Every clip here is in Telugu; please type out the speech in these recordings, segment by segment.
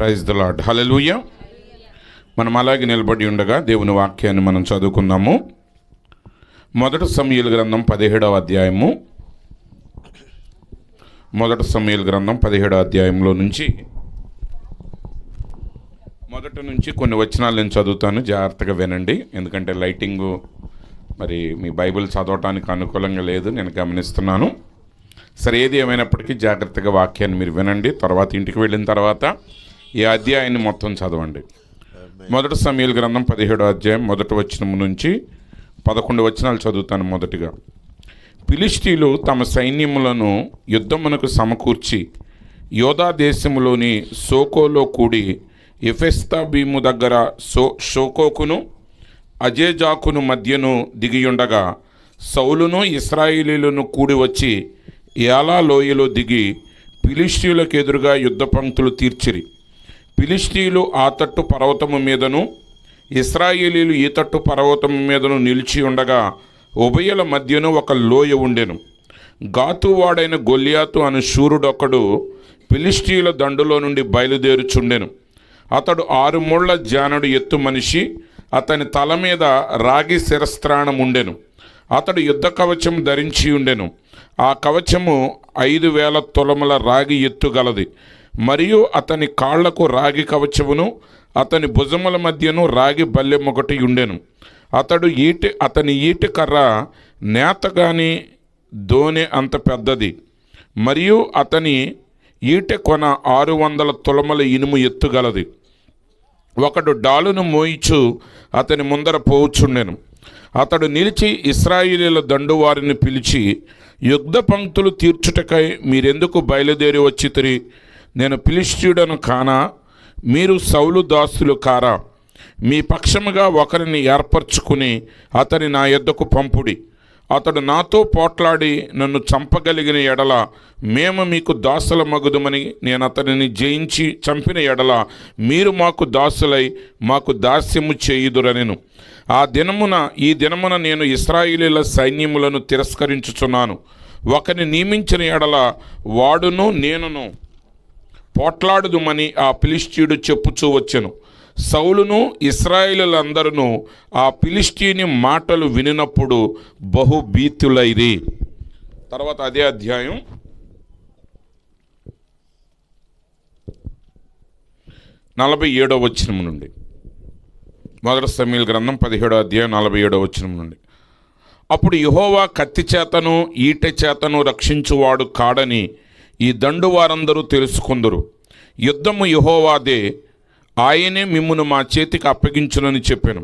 Praise the lord. హల్లెలూయా. మనం అలాగే నిలబడి ఉండగా దేవుని వాక్యాన్ని మనం చదువుకుందాము. మొదటి సమూయేలు గ్రంథం 17వ అధ్యాయము. మొదటి సమూయేలు గ్రంథం 17వ అధ్యాయంలో నుంచి మొదటి నుంచి కొన్ని వచనాలు నేను చదువుతాను, జాగ్రత్తగా వినండి. ఎందుకంటే లైటింగు మరి మీ బైబిల్ చదవటానికి అనుకూలంగా లేదు, నేను గమనిస్తున్నాను. సరే, ఏది ఏమైనప్పటికీ జాగ్రత్తగా వాక్యాన్ని మీరు వినండి. తర్వాత ఇంటికి వెళ్ళిన తర్వాత ఈ అధ్యాయాన్ని మొత్తం చదవండి. మొదటి సమూయేలు గ్రంథం 17వ అధ్యాయం మొదటి వచనం నుంచి 11 వచనాలు చదువుతాను. మొదటిగా, ఫిలిష్తీయులు తమ సైన్యములను యుద్ధమునకు సమకూర్చి యోధా దేశములోని సోకోలో కూడి ఎఫెస్తాబీము దగ్గర షోకోకును అజేజాకును మధ్యను దిగియుండగా, సౌలును ఇశ్రాయేలీయులను కూడి వచ్చి ఏలా లోయలో దిగి ఫిలిష్తీయులకు ఎదురుగా యుద్ధ పంక్తులు తీర్చిరి. ఫిలిష్తీయులు ఆ తట్టు పర్వతము మీదను ఇశ్రాయేలీయులు ఈ తట్టు పర్వతము మీదను నిలిచి ఉండగా ఉభయుల మధ్యను ఒక లోయ ఉండెను. గాతువాడైన గొల్యాతు అను శూరుడొకడు ఫిలిష్తీయుల దండులో నుండి బయలుదేరుచుండెను. అతడు 6 ముళ్ళ జానడు ఎత్తు మనిషి. అతని తల మీద రాగి శిరస్త్రాణం ఉండెను. అతడు యుద్ధ కవచం ధరించి ఉండెను. ఆ కవచము 5,000 తులముల రాగి ఎత్తుగలది. మరియు అతని కాళ్లకు రాగి కవచమును అతని భుజముల మధ్యను రాగి బల్లెం ఒకటి ఉండెను. అతని ఈటి కర్ర నేతగాని దోనె అంత పెద్దది. మరియు అతని ఈటె కొన 600 తులముల ఇనుము ఎత్తుగలది. ఒకడు డాలును మోయిచు అతని ముందర పోవుచుండెను. అతడు నిలిచి ఇశ్రాయేలీయుల దండు వారిని పిలిచి, యుద్ధ పంక్తులు తీర్చుటకై మీరెందుకు బయలుదేరి వచ్చితిరి? నేను ఫిలిష్తీయుడను కానా? మీరు సౌలు దాసులు కారా? మీ పక్షముగా ఒకరిని ఏర్పరచుకుని అతని నా యొద్దకు పంపుడి. అతడు నాతో పోట్లాడి నన్ను చంపగలిగిన ఎడల మేము మీకు దాసుల మగుదుమని, నేను అతనిని జయించి చంపిన ఎడల మీరు మాకు దాసులై మాకు దాస్యము చేయుదురనెను. ఈ దినమున నేను ఇశ్రాయేలీయుల సైన్యములను తిరస్కరించుచున్నాను. ఒకరిని నియమించిన ఎడల వాడును నేనును పోట్లాడుదుమని ఆ ఫిలిష్తీయుడు చెప్పుచూ వచ్చెను. సౌలును ఇశ్రాయేలీయులందరూ ఆ ఫిలిష్తీయుని మాటలు వినినప్పుడు బహుభీతులైరి. తర్వాత అదే అధ్యాయం 47వ వచనం నుండి, మొదటి సమూయేలు గ్రంథం 17వ అధ్యాయం 47వ వచనం నుండి, అప్పుడు యెహోవా కత్తి చేతను ఈటె చేతను రక్షించువాడు కాడని ఈ దండు వారందరూ తెలుసుకుందరు. యుద్ధము యెహోవాదే, ఆయనే మిమ్మును మా చేతికి అప్పగించునని చెప్పాను.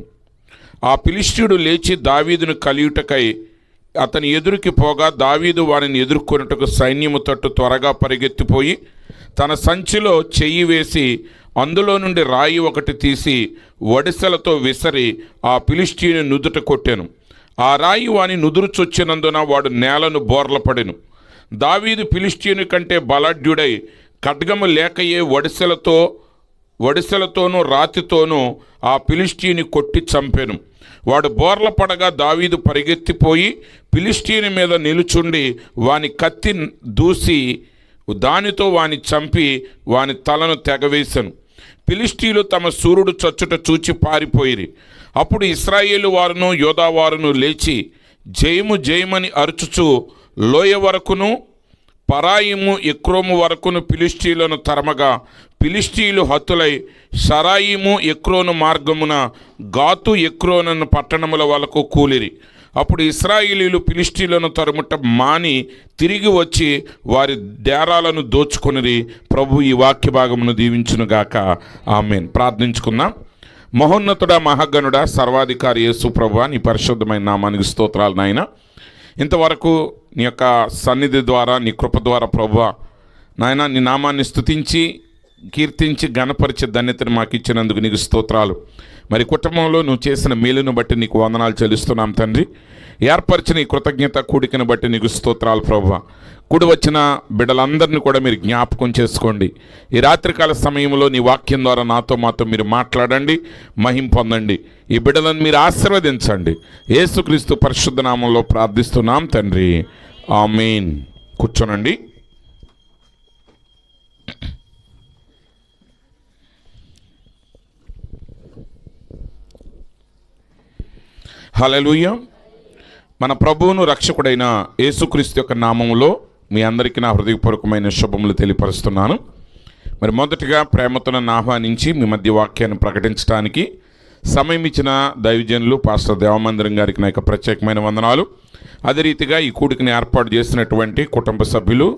ఆ ఫిలిష్తీయుడు లేచి దావీదును కలియుటకై అతని ఎదురుకి పోగా, దావీదు వారిని ఎదుర్కొనుటకు సైన్యము తట్టు త్వరగా పరిగెత్తిపోయి తన సంచిలో చెయ్యి వేసి అందులో నుండి రాయి ఒకటి తీసి వడిసెలతో విసరి ఆ ఫిలిష్తీయుని నుదుట కొట్టెను. ఆ రాయి వాని నుదురు చొచ్చినందున వాడు నేలను బోర్లపడెను. దావీదు ఫిలిష్తీయుని కంటే బలాఢ్యుడై ఖడ్గము లేకయే వడిసెలతోనూ రాతితోనూ ఆ ఫిలిష్తీయుని కొట్టి చంపెను. వాడు బోర్ల పడగా దావీదు పరిగెత్తిపోయి ఫిలిష్తీయుని మీద నిలుచుండి వాని కత్తి దూసి దానితో వాని చంపి వాని తలను తెగవేశను. ఫిలిష్తీయులు తమ సూర్యుడు చచ్చుట చూచి పారిపోయిరి. అప్పుడు ఇశ్రాయేలు వారును యోధా వారును లేచి జయము జయమని అరుచుచు లోయ వరకును పరాయిము ఎక్రోము వరకును ఫిలిష్తీయులను తరమగా, ఫిలిష్తీయులు హతులై షరాయిము ఎక్రోను మార్గమున గాతు ఎక్రోను పట్టణముల వరకు కూలిరి. అప్పుడు ఇశ్రాయేలీయులు ఫిలిష్తీయులను తరుముట మాని తిరిగి వచ్చి వారి డేరాలను దోచుకొనిరి. ప్రభు ఈ వాక్య భాగమును దీవించునుగాక. ఆమేన్. ప్రార్థించుకుందాం. మహోన్నతుడా, మహాగణుడా, సర్వాధికారి యేసు ప్రభువా, నీ పరిశుద్ధమైన నామానికి స్తోత్రాలు నాయన. ఇంతవరకు నీ యొక్క సన్నిధి ద్వారా, నీ కృప ద్వారా ప్రభువా నాయన, నీ నామాన్ని స్తుతించి కీర్తించి ఘనపరిచే ధన్యతను మాకు ఇచ్చినందుకు నీకు స్తోత్రాలు. మరి కుటుంబంలో నువ్వు చేసిన మేలును బట్టి నీకు వందనాలు చెల్లిస్తున్నాం తండ్రి. ఏర్పరిచిన ఈ కృతజ్ఞత కూడికను బట్టి నీకు స్తోత్రాలు ప్రభువా. కూడి వచ్చిన బిడ్డలందరినీ కూడా మీరు జ్ఞాపకం చేసుకోండి. ఈ రాత్రికాల సమయంలో నీ వాక్యం ద్వారా మాతో మీరు మాట్లాడండి, మహిమ పొందండి. ఈ బిడ్డలను మీరు ఆశీర్వదించండి. యేసుక్రీస్తు పరిశుద్ధ నామంలో ప్రార్థిస్తున్నాం తండ్రి. ఆమేన్. కూర్చోనండి. హల్లెలూయా. మన ప్రభువును రక్షకుడైన యేసుక్రీస్తు యొక్క నామములో మీ అందరికీ నా హృదయపూర్వకమైన శుభములు తెలియపరుస్తున్నాను. మరి మొదటిగా ప్రేమతో నన్ను ఆహ్వానించి మీ మధ్య వాక్యాన్ని ప్రకటించడానికి సమయం ఇచ్చిన దైవజనులు పాస్టర్ దేవమందిరం గారికి నా యొక్క ప్రత్యేకమైన వందనాలు. అదే రీతిగా ఈ కూడికని ఏర్పాటు చేసినటువంటి కుటుంబ సభ్యులు,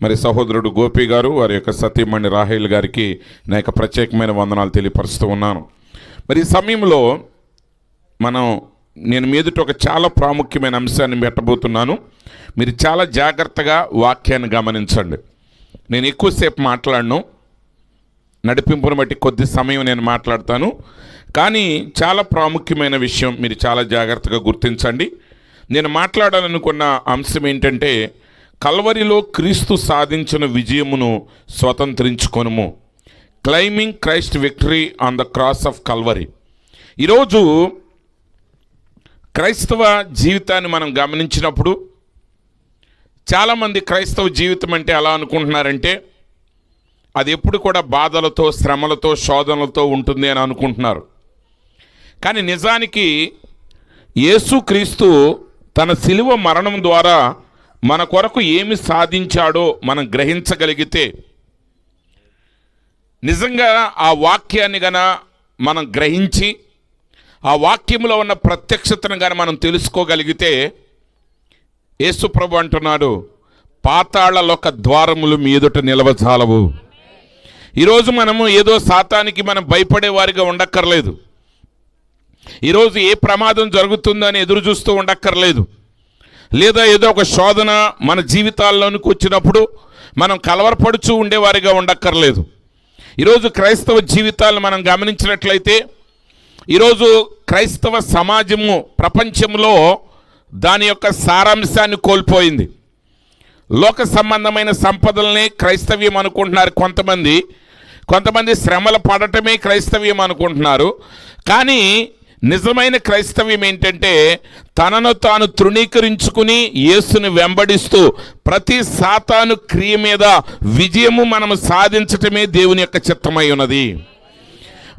మరి సహోదరుడు గోపి గారు, వారి యొక్క సతీమణి రాహేల్ గారికి నా యొక్క ప్రత్యేకమైన వందనాలు తెలియపరుస్తూ ఉన్నాను. మరి ఈ సమయంలో నేను మీదట ఒక చాలా ప్రాముఖ్యమైన అంశాన్ని పెట్టబోతున్నాను. మీరు చాలా జాగ్రత్తగా వాక్యాన్ని గమనించండి. నేను ఎక్కువసేపు మాట్లాడను, నడిపింపును బట్టి కొద్ది సమయం నేను మాట్లాడతాను. కానీ చాలా ప్రాముఖ్యమైన విషయం మీరు చాలా జాగ్రత్తగా గుర్తించండి. నేను మాట్లాడాలనుకున్న అంశం ఏంటంటే, కల్వరిలో క్రీస్తు సాధించిన విజయమును స్వతంత్రించుకొనుము. Claiming Christ victory on the cross of Calvary. ఈరోజు క్రైస్తవ జీవితాన్ని మనం గమనించినప్పుడు చాలామంది క్రైస్తవ జీవితం అంటే ఎలా అనుకుంటున్నారంటే, అది ఎప్పుడు కూడా బాధలతో, శ్రమలతో, శోధనలతో ఉంటుంది అని అనుకుంటున్నారు. కానీ నిజానికి యేసుక్రీస్తు తన శిలువ మరణం ద్వారా మన కొరకు ఏమి సాధించాడో మనం గ్రహించగలిగితే, నిజంగా ఆ వాక్యాన్ని గన మనం గ్రహించి ఆ వాక్యంలో ఉన్న ప్రత్యక్షతను కానీ మనం తెలుసుకోగలిగితే, యేసుప్రభు అంటున్నాడు, పాతాళలోక ద్వారములు మీ ఎదుట నిలవజాలవు. ఈరోజు మనము ఏదో సాతానికి మనం భయపడేవారిగా ఉండక్కర్లేదు. ఈరోజు ఏ ప్రమాదం జరుగుతుందని ఎదురు చూస్తూ ఉండక్కర్లేదు. లేదా ఏదో ఒక శోధన మన జీవితాల్లోనికి వచ్చినప్పుడు మనం కలవరపడుచూ ఉండేవారిగా ఉండక్కర్లేదు. ఈరోజు క్రైస్తవ జీవితాలను మనం గమనించినట్లయితే, ఈరోజు క్రైస్తవ సమాజము ప్రపంచంలో దాని యొక్క సారాంశాన్ని కోల్పోయింది. లోక సంబంధమైన సంపదల్ని క్రైస్తవ్యం అనుకుంటున్నారు కొంతమంది శ్రమలు పడటమే క్రైస్తవ్యం అనుకుంటున్నారు. కానీ నిజమైన క్రైస్తవ్యం ఏంటంటే, తనను తాను తృణీకరించుకుని యేసుని వెంబడిస్తూ ప్రతి సాతాను క్రియ మీద విజయము మనము సాధించటమే దేవుని యొక్క చిత్తమై ఉన్నది.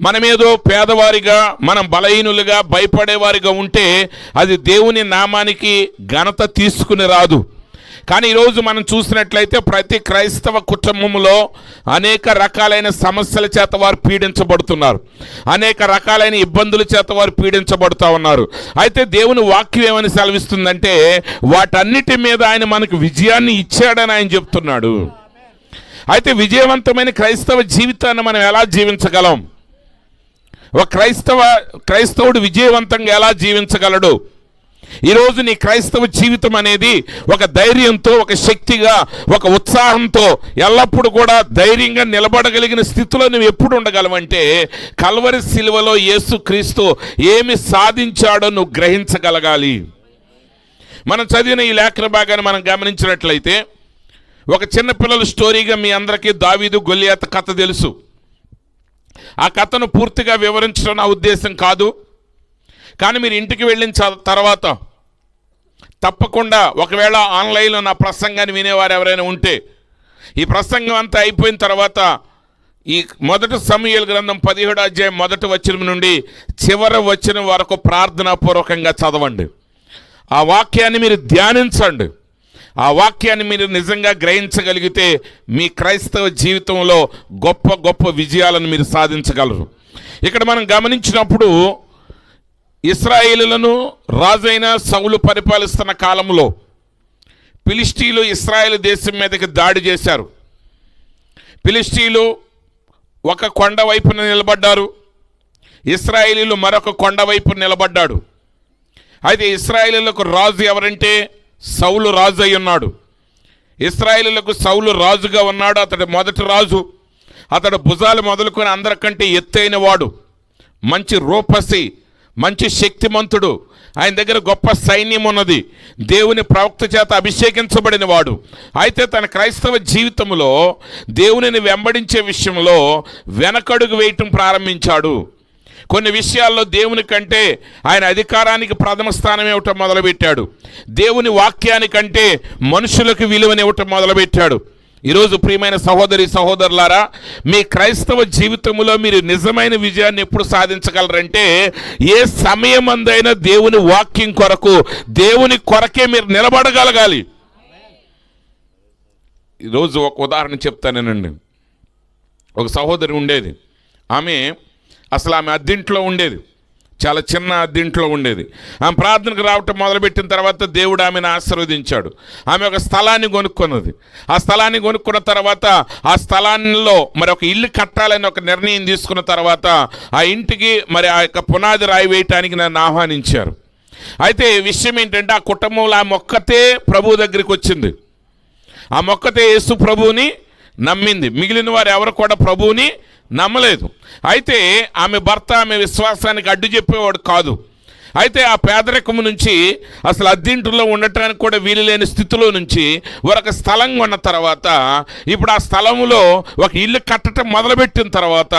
మనమేదో పేదవారిగా, మనం బలహీనులుగా, భయపడేవారిగా ఉంటే అది దేవుని నామానికి ఘనత తీసుకుని రాదు. కానీ ఈరోజు మనం చూసినట్లయితే ప్రతి క్రైస్తవ కుటుంబంలో అనేక రకాలైన సమస్యల చేత వారు పీడించబడుతున్నారు, అనేక రకాలైన ఇబ్బందుల చేత వారు పీడించబడుతూ ఉన్నారు. అయితే దేవుని వాక్యం ఏమని సెలవిస్తుందంటే, వాటన్నిటి మీద ఆయన మనకు విజయాన్ని ఇచ్చాడని ఆయన చెప్తున్నాడు. అయితే విజయవంతమైన క్రైస్తవ జీవితాన్ని మనం ఎలా జీవించగలం? ఒక క్రైస్తవుడు విజయవంతంగా ఎలా జీవించగలడు? ఈరోజు నీ క్రైస్తవ జీవితం అనేది ఒక ధైర్యంతో, ఒక శక్తిగా, ఒక ఉత్సాహంతో ఎల్లప్పుడూ కూడా ధైర్యంగా నిలబడగలిగిన స్థితిలో నువ్వు ఎప్పుడు ఉండగలవంటే, కల్వరి శిలువలో యేసుక్రీస్తు ఏమి సాధించాడో నువ్వు గ్రహించగలగాలి. మనం చదివిన ఈ లేఖన భాగాన్ని మనం గమనించినట్లయితే, ఒక చిన్నపిల్లల స్టోరీగా మీ అందరికీ దావీదు గొల్లియాతు కథ తెలుసు. ఆ కథను పూర్తిగా వివరించడం నా ఉద్దేశం కాదు. కానీ మీరు ఇంటికి వెళ్ళిన తర్వాత తప్పకుండా, ఒకవేళ ఆన్లైన్లో నా ప్రసంగాన్ని వినేవారు ఎవరైనా ఉంటే, ఈ ప్రసంగం అంతా అయిపోయిన తర్వాత ఈ మొదటి సమూయేలు గ్రంథం 17వ అధ్యాయం మొదటి వచనం నుండి చివరి వచనం వరకు ప్రార్థనాపూర్వకంగా చదవండి. ఆ వాక్యాన్ని మీరు ధ్యానించండి. ఆ వాక్యాన్ని మీరు నిజంగా గ్రహించగలిగితే మీ క్రైస్తవ జీవితంలో గొప్ప గొప్ప విజయాలను మీరు సాధించగలరు. ఇక్కడ మనం గమనించినప్పుడు, ఇశ్రాయేలులను రాజైన సౌలు పరిపాలిస్తున్న కాలంలో ఫిలిష్తీయులు ఇశ్రాయేలు దేశం మీదకి దాడి చేశారు. ఫిలిష్తీయులు ఒక కొండ వైపున నిలబడ్డారు, ఇశ్రాయేలీలు మరొక కొండ వైపు నిలబడ్డాడు. అయితే ఇశ్రాయేలీలకు రాజు ఎవరంటే సౌలు రాజు అయి ఉన్నాడు. ఇశ్రాయేలీలకు సౌలు రాజుగా ఉన్నాడు. అతడు మొదటి రాజు. అతడు భుజాలు మొదలుకొని అందరికంటే ఎత్తైన వాడు, మంచి రూపసి, మంచి శక్తిమంతుడు. ఆయన దగ్గర గొప్ప సైన్యం ఉన్నది, దేవుని ప్రవక్త చేత అభిషేకించబడిన వాడు. అయితే తన క్రైస్తవ జీవితంలో దేవునిని వెంబడించే విషయంలో వెనకడుగు వేయటం ప్రారంభించాడు. కొన్ని విషయాల్లో దేవుని కంటే ఆయన అధికారానికి ప్రథమ స్థానం ఇవ్వటం మొదలుపెట్టాడు. దేవుని వాక్యానికంటే మనుషులకు విలువనివ్వటం మొదలుపెట్టాడు. ఈరోజు ప్రియమైన సహోదరి సహోదరులారా, మీ క్రైస్తవ జీవితంలో మీరు నిజమైన విజయాన్ని ఎప్పుడు సాధించగలరంటే, ఏ సమయమందైనా దేవుని వాక్యం కొరకు, దేవుని కొరకే మీరు నిలబడగలగాలి. ఈరోజు ఒక ఉదాహరణ చెప్తానేనండి. ఒక సహోదరి ఉండేది. ఆమె అద్దింట్లో ఉండేది, చాలా చిన్న అద్దింట్లో ఉండేది. ఆమె ప్రార్థనకు రావటం మొదలుపెట్టిన తర్వాత దేవుడు ఆమెను ఆశీర్వదించాడు. ఆమె ఒక స్థలాన్ని కొనుక్కున్నది. ఆ స్థలాన్ని కొనుక్కున్న తర్వాత ఆ స్థలాల్లో మరి ఒక ఇల్లు కట్టాలని ఒక నిర్ణయం తీసుకున్న తర్వాత ఆ ఇంటికి మరి ఆ యొక్క పునాది రాయి వేయటానికి నన్ను ఆహ్వానించారు. అయితే విషయం ఏంటంటే, ఆ కుటుంబంలో ఆ మొక్కతే ప్రభు దగ్గరికి వచ్చింది. ఆ మొక్కతే యేసు ప్రభువుని నమ్మింది. మిగిలిన వారు ఎవరు కూడా ప్రభువుని నమ్మలేదు. అయితే ఆమె భర్త ఆమె విశ్వాసానికి అడ్డు చెప్పేవాడు కాదు. అయితే ఆ పేదరికం నుంచి, అసలు అద్దింటిలో ఉండటానికి కూడా వీలు లేని స్థితిలో నుంచి ఒక స్థలం కొన్న తర్వాత, ఇప్పుడు ఆ స్థలంలో ఒక ఇల్లు కట్టడం మొదలుపెట్టిన తర్వాత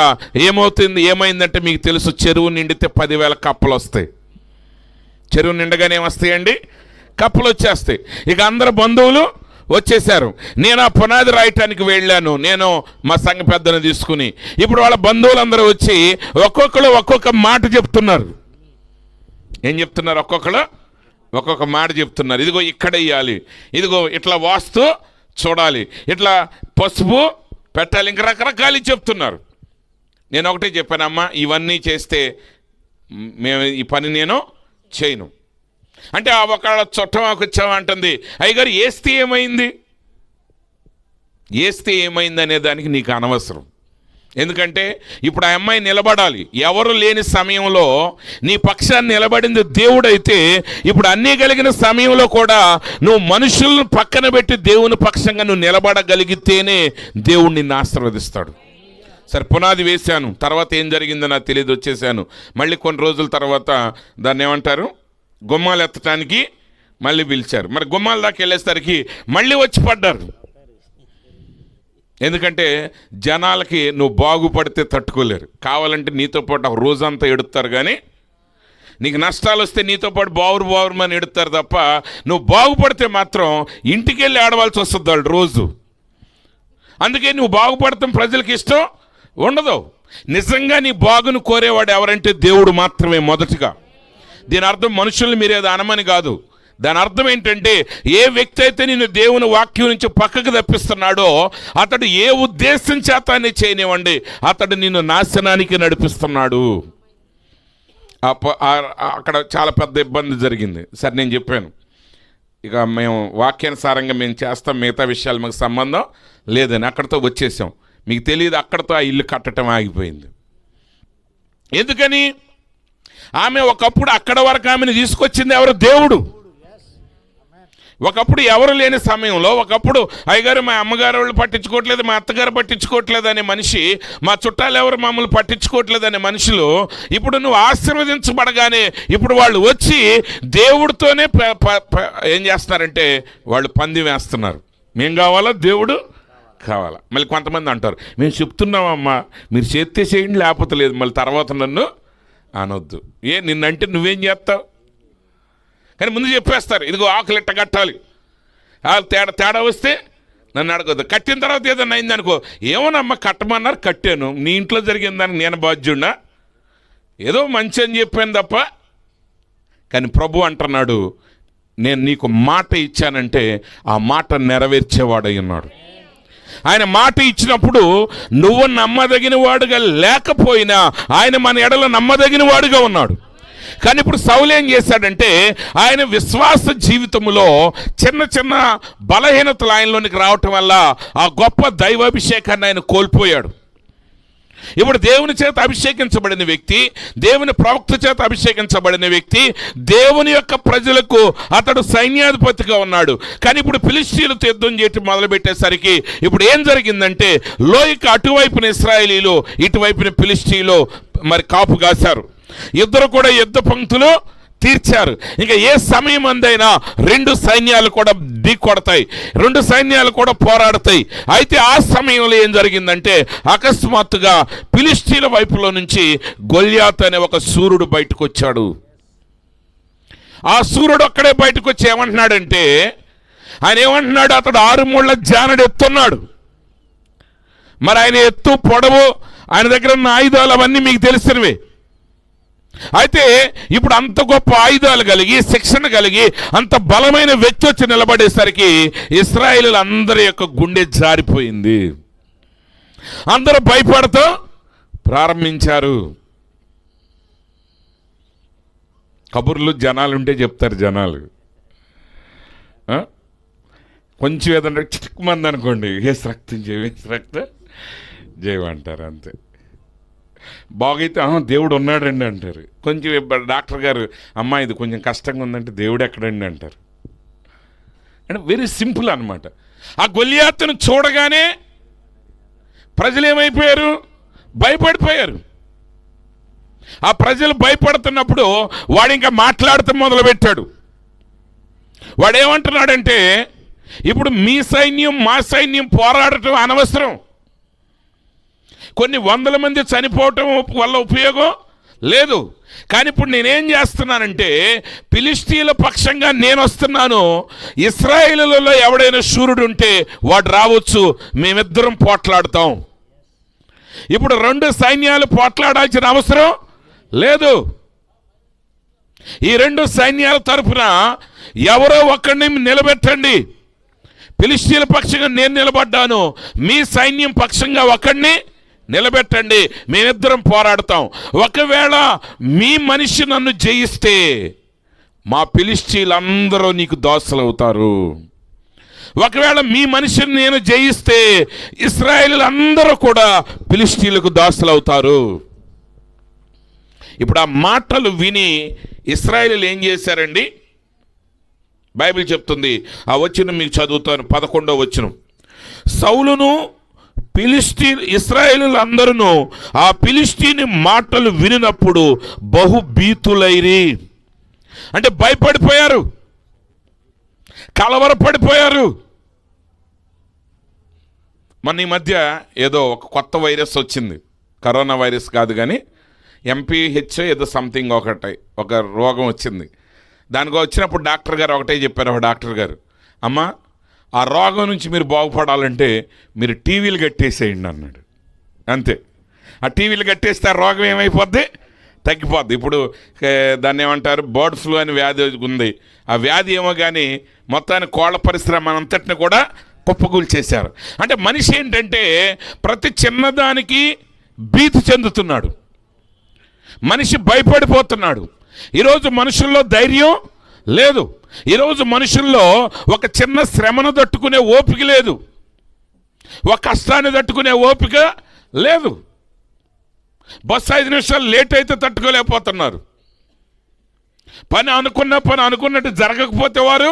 ఏమైందంటే మీకు తెలుసు, చెరువు నిండితే 10,000 కప్పలు వస్తాయి. చెరువు నిండగానే ఏమొస్తాయండి? కప్పలు వచ్చేస్తాయి. ఇక అందరు బంధువులు వచ్చేసారు. నేను ఆ పునాది రాయటానికి వెళ్ళాను, నేను మా సంఘ పెద్దను తీసుకుని. ఇప్పుడు వాళ్ళ బంధువులందరూ వచ్చి ఒక్కొక్కరు ఒక్కొక్క మాట చెప్తున్నారు. ఏం చెప్తున్నారు? ఒక్కొక్కరు ఒక్కొక్క మాట చెప్తున్నారు. ఇదిగో ఇక్కడ వేయాలి, ఇదిగో ఇట్లా వాస్తు చూడాలి, ఇట్లా పసుపు పెట్టాలి, ఇంక రకరకాలు చెప్తున్నారు. నేను ఒకటే చెప్పానమ్మా, ఇవన్నీ చేస్తే ఈ పని నేను చేయను అంటే, ఆ ఒకళ్ళ చుట్టమాకు వచ్చామంటుంది. అయ్యగారు ఏస్తే ఏమైంది అనే దానికి నీకు అనవసరం. ఎందుకంటే ఇప్పుడు ఆ అమ్మాయి నిలబడాలి. ఎవరు లేని సమయంలో నీ పక్షాన్ని నిలబడింది దేవుడైతే, ఇప్పుడు అన్నీ కలిగిన సమయంలో కూడా నువ్వు మనుషులను పక్కన పెట్టి దేవుని పక్షంగా నువ్వు నిలబడగలిగితేనే దేవుడు నిన్ను ఆశీర్వదిస్తాడు. సరే, పునాది వేశాను, తర్వాత ఏం జరిగిందో నాకు తెలియదు, వచ్చేసాను. మళ్ళీ కొన్ని రోజుల తర్వాత దాన్ని ఏమంటారు, గుమ్మాలు ఎత్తడానికి మళ్ళీ పిలిచారు. మరి గుమ్మాల దాకా వెళ్ళేసరికి మళ్ళీ వచ్చి పడ్డారు. ఎందుకంటే జనాలకి నువ్వు బాగుపడితే తట్టుకోలేరు. కావాలంటే నీతో పాటు ఒక రోజంతా ఎడుతారు, కానీ నీకు నష్టాలు వస్తే నీతో పాటు బావురుమని ఎడుతారు తప్ప, నువ్వు బాగుపడితే మాత్రం ఇంటికి వెళ్ళి ఆడవలసి వస్తుంది వాళ్ళు రోజు. అందుకే నువ్వు బాగుపడతాం ప్రజలకి ఇష్టం ఉండదు. నిజంగా నీ బాగును కోరేవాడు ఎవరంటే దేవుడు మాత్రమే మొదటిగా. దీని అర్థం మనుషుల్ని మీరేదో అనమని కాదు. దాని అర్థం ఏంటంటే, ఏ వ్యక్తి అయితే నిన్ను దేవుని వాక్యం నుంచి పక్కకు తప్పిస్తున్నాడో అతడు ఏ ఉద్దేశం చేతాన్ని చేయనివ్వండి, అతడు నిన్ను నాశనానికి నడిపిస్తున్నాడు. అక్కడ చాలా పెద్ద ఇబ్బంది జరిగింది. సరే, నేను చెప్పాను, ఇక మేము వాక్యానుసారంగా మేము చేస్తాం, మిగతా విషయాలు మాకు సంబంధం లేదని అక్కడితో వచ్చేసాం. మీకు తెలియదు, అక్కడితో ఆ ఇల్లు కట్టడం ఆగిపోయింది. ఎందుకని? ఆమె ఒకప్పుడు అక్కడ వరకు ఆమెను తీసుకొచ్చింది ఎవరు? దేవుడు. ఒకప్పుడు ఎవరు లేని సమయంలో, ఒకప్పుడు అయ్యగారు మా అమ్మగారు వాళ్ళు పట్టించుకోవట్లేదు, మా అత్తగారు పట్టించుకోవట్లేదు అనే మనిషి, మా చుట్టాలు ఎవరు మమ్మల్ని పట్టించుకోవట్లేదు అనే మనుషులు, ఇప్పుడు నువ్వు ఆశీర్వదించబడగానే ఇప్పుడు వాళ్ళు వచ్చి దేవుడితోనే ఏం చేస్తున్నారంటే వాళ్ళు పందెం వేస్తున్నారు. మేం కావాలా, దేవుడు కావాలా. మళ్ళీ కొంతమంది అంటారు, మేము చెప్తున్నామమ్మా, మీరు చేస్తే చేయండి, లేకపోతే లేదు, మళ్ళీ తర్వాత నన్ను అనొద్దు. నిన్నంటే నువ్వేం చేస్తావు? కానీ ముందు చెప్పేస్తారు, ఇదిగో ఆకులు ఇట్ట కట్టాలి, తేడా వస్తే నన్ను అడగద్దు. కట్టిన తర్వాత ఏదన్నా అయిందనుకో, ఏమోనమ్మా కట్టమన్నారు, కట్టాను, నీ ఇంట్లో జరిగిన దానికి నేను బాధ్యుడినా? ఏదో మంచి అని చెప్పాను తప్ప. కానీ ప్రభు అంటున్నాడు, నేను నీకు మాట ఇచ్చానంటే ఆ మాట నెరవేర్చేవాడై ఉన్నాడు. ఆయన మాట ఇచ్చినప్పుడు నువ్వు నమ్మదగిన వాడుగా లేకపోయినా ఆయన మన ఎడల నమ్మదగిన వాడుగా ఉన్నాడు. కానీ ఇప్పుడు సౌలు ఏం చేశాడంటే, ఆయన విశ్వాస జీవితంలో చిన్న చిన్న బలహీనతలు ఆయనలోనికి రావటం వల్ల ఆ గొప్ప దైవాభిషేకాన్ని ఆయన కోల్పోయాడు. ఇప్పుడు దేవుని చేత అభిషేకించబడిన వ్యక్తి, దేవుని ప్రవక్త చేత అభిషేకించబడిన వ్యక్తి, దేవుని యొక్క ప్రజలకు అతడు సైన్యాధిపతిగా ఉన్నాడు. కానీ ఇప్పుడు ఫిలిష్తీయులతో యుద్ధం చేయటం మొదలుపెట్టేసరికి ఇప్పుడు ఏం జరిగిందంటే, లోయకి అటువైపున ఇశ్రాయేలీలు, ఇటువైపున ఫిలిష్తీయులు మరి కాపు కాశారు. ఇద్దరు కూడా యుద్ధ పంక్తులు తీర్చారు. ఇంకా ఏ సమయం అందైనా రెండు సైన్యాలు కూడా ఢీకొడతాయి, రెండు సైన్యాలు కూడా పోరాడతాయి. అయితే ఆ సమయంలో ఏం జరిగిందంటే, అకస్మాత్తుగా ఫిలిష్తీయుల వైపులో నుంచి గొల్యాతు అనే ఒక శూరుడు బయటకు వచ్చాడు. ఆ శూరుడు ఒక్కడే బయటకు వచ్చి ఏమంటున్నాడంటే, ఆయన ఏమంటున్నాడు? అతడు 6 ముళ్ళ జానడు ఎత్తున్నాడు. మరి ఆయన ఎత్తు, పొడవు, ఆయన దగ్గర ఉన్న ఆయుధాలు అవన్నీ మీకు తెలిసినవే. అయితే ఇప్పుడు అంత గొప్ప ఆయుధాలు కలిగి, శిక్షణ కలిగి, అంత బలమైన వ్యక్తి వచ్చి నిలబడేసరికి ఇశ్రాయేలీయుల అందరి యొక్క గుండె జారిపోయింది. అందరూ భయపడుతూ ప్రారంభించారు. కబుర్లు జనాలుంటే చెప్తారు. జనాలు కొంచెం ఏదన్నా చిక్కుమంది అనుకోండి, ఏసు రక్తం చేయమంటారు. అంతే. బాగైతే దేవుడు ఉన్నాడండి అంటారు. కొంచెం డాక్టర్ గారు, అమ్మా ఇది కొంచెం కష్టంగా ఉందంటే దేవుడు ఎక్కడండి అంటారు. అంటే వెరీ సింపుల్ అనమాట. ఆ గొలియాతును చూడగానే ప్రజలు ఏమైపోయారు? భయపడిపోయారు. ఆ ప్రజలు భయపడుతున్నప్పుడు వాడు ఇంకా మాట్లాడుతూ మొదలుపెట్టాడు. వాడేమంటున్నాడంటే, ఇప్పుడు మీ సైన్యం మా సైన్యం పోరాడటం అనవసరం. కొన్ని వందల మంది చనిపోవటం వల్ల ఉపయోగం లేదు. కానీ ఇప్పుడు నేనేం చేస్తున్నానంటే, ఫిలిష్తీయుల పక్షంగా నేను వస్తున్నాను. ఇశ్రాయేలులలో ఎవడైనా శూరుడు ఉంటే వాడు రావచ్చు, మేమిద్దరం పోట్లాడుతాం. ఇప్పుడు 2 సైన్యాలు పోట్లాడాల్సిన అవసరం లేదు. ఈ 2 సైన్యాల తరఫున ఎవరో ఒకరిని నిలబెట్టండి. ఫిలిష్తీయుల పక్షంగా నేను నిలబడ్డాను, మీ సైన్యం పక్షంగా ఒకరిని నిలబెట్టండి, మేమిద్దరం పోరాడతాం. ఒకవేళ మీ మనిషి నన్ను జయిస్తే మా ఫిలిష్తీయులందరూ నీకు దాసులవుతారు. ఒకవేళ మీ మనిషిని నేను జయిస్తే ఇశ్రాయేలీయులందరూ కూడా ఫిలిష్తీయులకు దాసులవుతారు. ఇప్పుడు ఆ మాటలు విని ఇశ్రాయేలీయులు ఏం చేశారండి? బైబిల్ చెప్తుంది, ఆ వచనం మీకు చదువుతాను. 11వ వచనం. సౌలును ఇశ్రాయేలీయులందరూ ఆ ఫిలిష్తీయుని మాటలు వినినప్పుడు బహుభీతులైరి. అంటే భయపడిపోయారు, కలవరపడిపోయారు. మన ఈ మధ్య ఏదో ఒక కొత్త వైరస్ వచ్చింది. కరోనా వైరస్ కాదు కానీ MPH ఏదో సంథింగ్ ఒక రోగం వచ్చింది. దానికి వచ్చినప్పుడు డాక్టర్ గారు ఒకటే చెప్పారు. ఒక డాక్టర్ గారు, అమ్మ ఆ రోగం నుంచి మీరు బాగుపడాలంటే మీరు టీవీలు కట్టేసేయండి అన్నాడు. అంతే. ఆ టీవీలు కట్టేస్తే ఆ రోగం ఏమైపోద్ది? తగ్గిపోద్ది. ఇప్పుడు దాన్ని ఏమంటారు, బర్డ్ ఫ్లూ అని వ్యాధి ఉంది. ఆ వ్యాధి ఏమో కానీ మొత్తాన్ని కోళ్ళ పరిశ్రమ అంతటిని కూడా కుప్పకూల్చేశారు. అంటే మనిషి ఏంటంటే ప్రతి చిన్నదానికి భీతి చెందుతున్నాడు, మనిషి భయపడిపోతున్నాడు. ఈరోజు మనుషుల్లో ధైర్యం లేదు. ఈరోజు మనుషుల్లో ఒక చిన్న శ్రమను తట్టుకునే ఓపిక లేదు, ఒక కష్టాన్ని తట్టుకునే ఓపిక లేదు. బస్సు 5 నిమిషాలు లేట్ అయితే తట్టుకోలేకపోతున్నారు. పని అనుకున్నట్టు జరగకపోతే వారు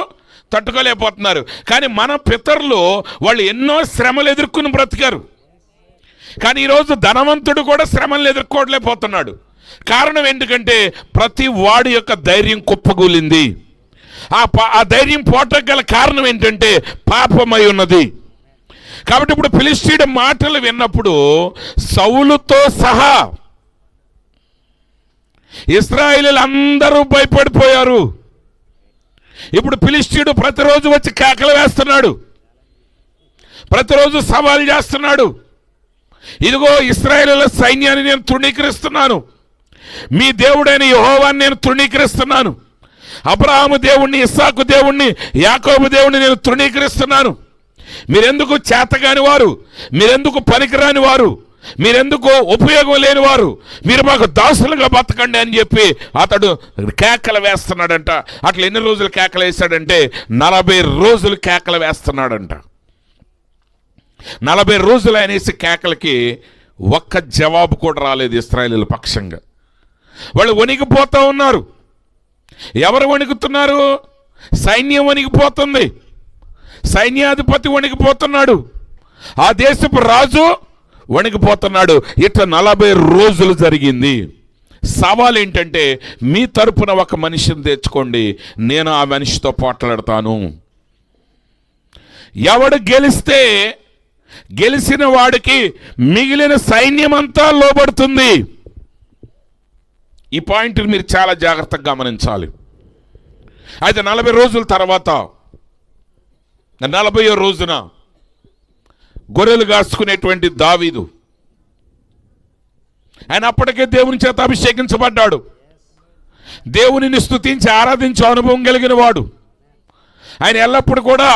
తట్టుకోలేకపోతున్నారు. కానీ మన పితరులు వాళ్ళు ఎన్నో శ్రమలు ఎదుర్కొని బ్రతికారు. కానీ ఈరోజు ధనవంతుడు కూడా శ్రమలు ఎదుర్కోలేకపోతున్నాడు. కారణం ఎందుకంటే ప్రతి వాడి యొక్క ధైర్యం కుప్పగూలింది. ఆ ధైర్యం పోవటానికి గల కారణం ఏంటంటే పాపమై ఉన్నది. కాబట్టి ఇప్పుడు ఫిలిష్తీయుడి మాటలు విన్నప్పుడు సౌలుతో సహా ఇశ్రాయేలీయులు అందరూ భయపడిపోయారు. ఇప్పుడు ఫిలిష్తీయుడు ప్రతిరోజు వచ్చి కేకలు వేస్తున్నాడు, ప్రతిరోజు సవాల్ చేస్తున్నాడు. ఇదిగో ఇశ్రాయేలీయుల సైన్యాన్ని నేను తృణీకరిస్తున్నాను, మీ దేవుడైన యెహోవాను నేను తృణీకరిస్తున్నాను, అబ్రహాము దేవుణ్ణి, ఇస్సాకు దేవుణ్ణి, యాకోబు దేవుణ్ణి నేను తృణీకరిస్తున్నాను. మీరెందుకు చేతగాని వారు, మీరెందుకు పనికిరాని వారు, మీరెందుకు ఉపయోగం లేని వారు, మీరు మాకు దాసులుగా బతకండి అని చెప్పి అతడు కేకలు వేస్తున్నాడంట. అట్లా ఎన్ని రోజులు కేకలు వేస్తాడంటే 40 రోజులు కేకలు వేస్తున్నాడంట. 40 రోజులు అనేసి కేకలకి ఒక్క జవాబు కూడా రాలేదు ఇశ్రాయేలీయుల పక్షంగా. వాళ్ళు వణికిపోతూ ఉన్నారు. ఎవరు వణుకుతున్నారు? సైన్యం వణికిపోతుంది, సైన్యాధిపతి వణికిపోతున్నాడు, ఆ దేశపు రాజు వణికిపోతున్నాడు. ఇట్లా 40 రోజులు జరిగింది. సవాల్ ఏంటంటే మీ తరపున ఒక మనిషిని తెచ్చుకోండి, నేను ఆ మనిషితో పోట్లాడతాను. ఎవడు గెలిస్తే గెలిచిన వాడికి మిగిలిన సైన్యమంతా లోబడుతుంది. ఈ పాయింట్ మీరు చాలా జాగ్రత్తగా గమనించాలి. అయితే 40 రోజుల తర్వాత 40వ రోజున గొర్రెలు కాసుకునేటువంటి దావీదు, ఆయన అప్పటికే దేవుని చేత అభిషేకించబడ్డాడు. దేవునిని స్తుతించి ఆరాధించే అనుభవం కలిగిన వాడు. ఆయన ఎల్లప్పుడు కూడా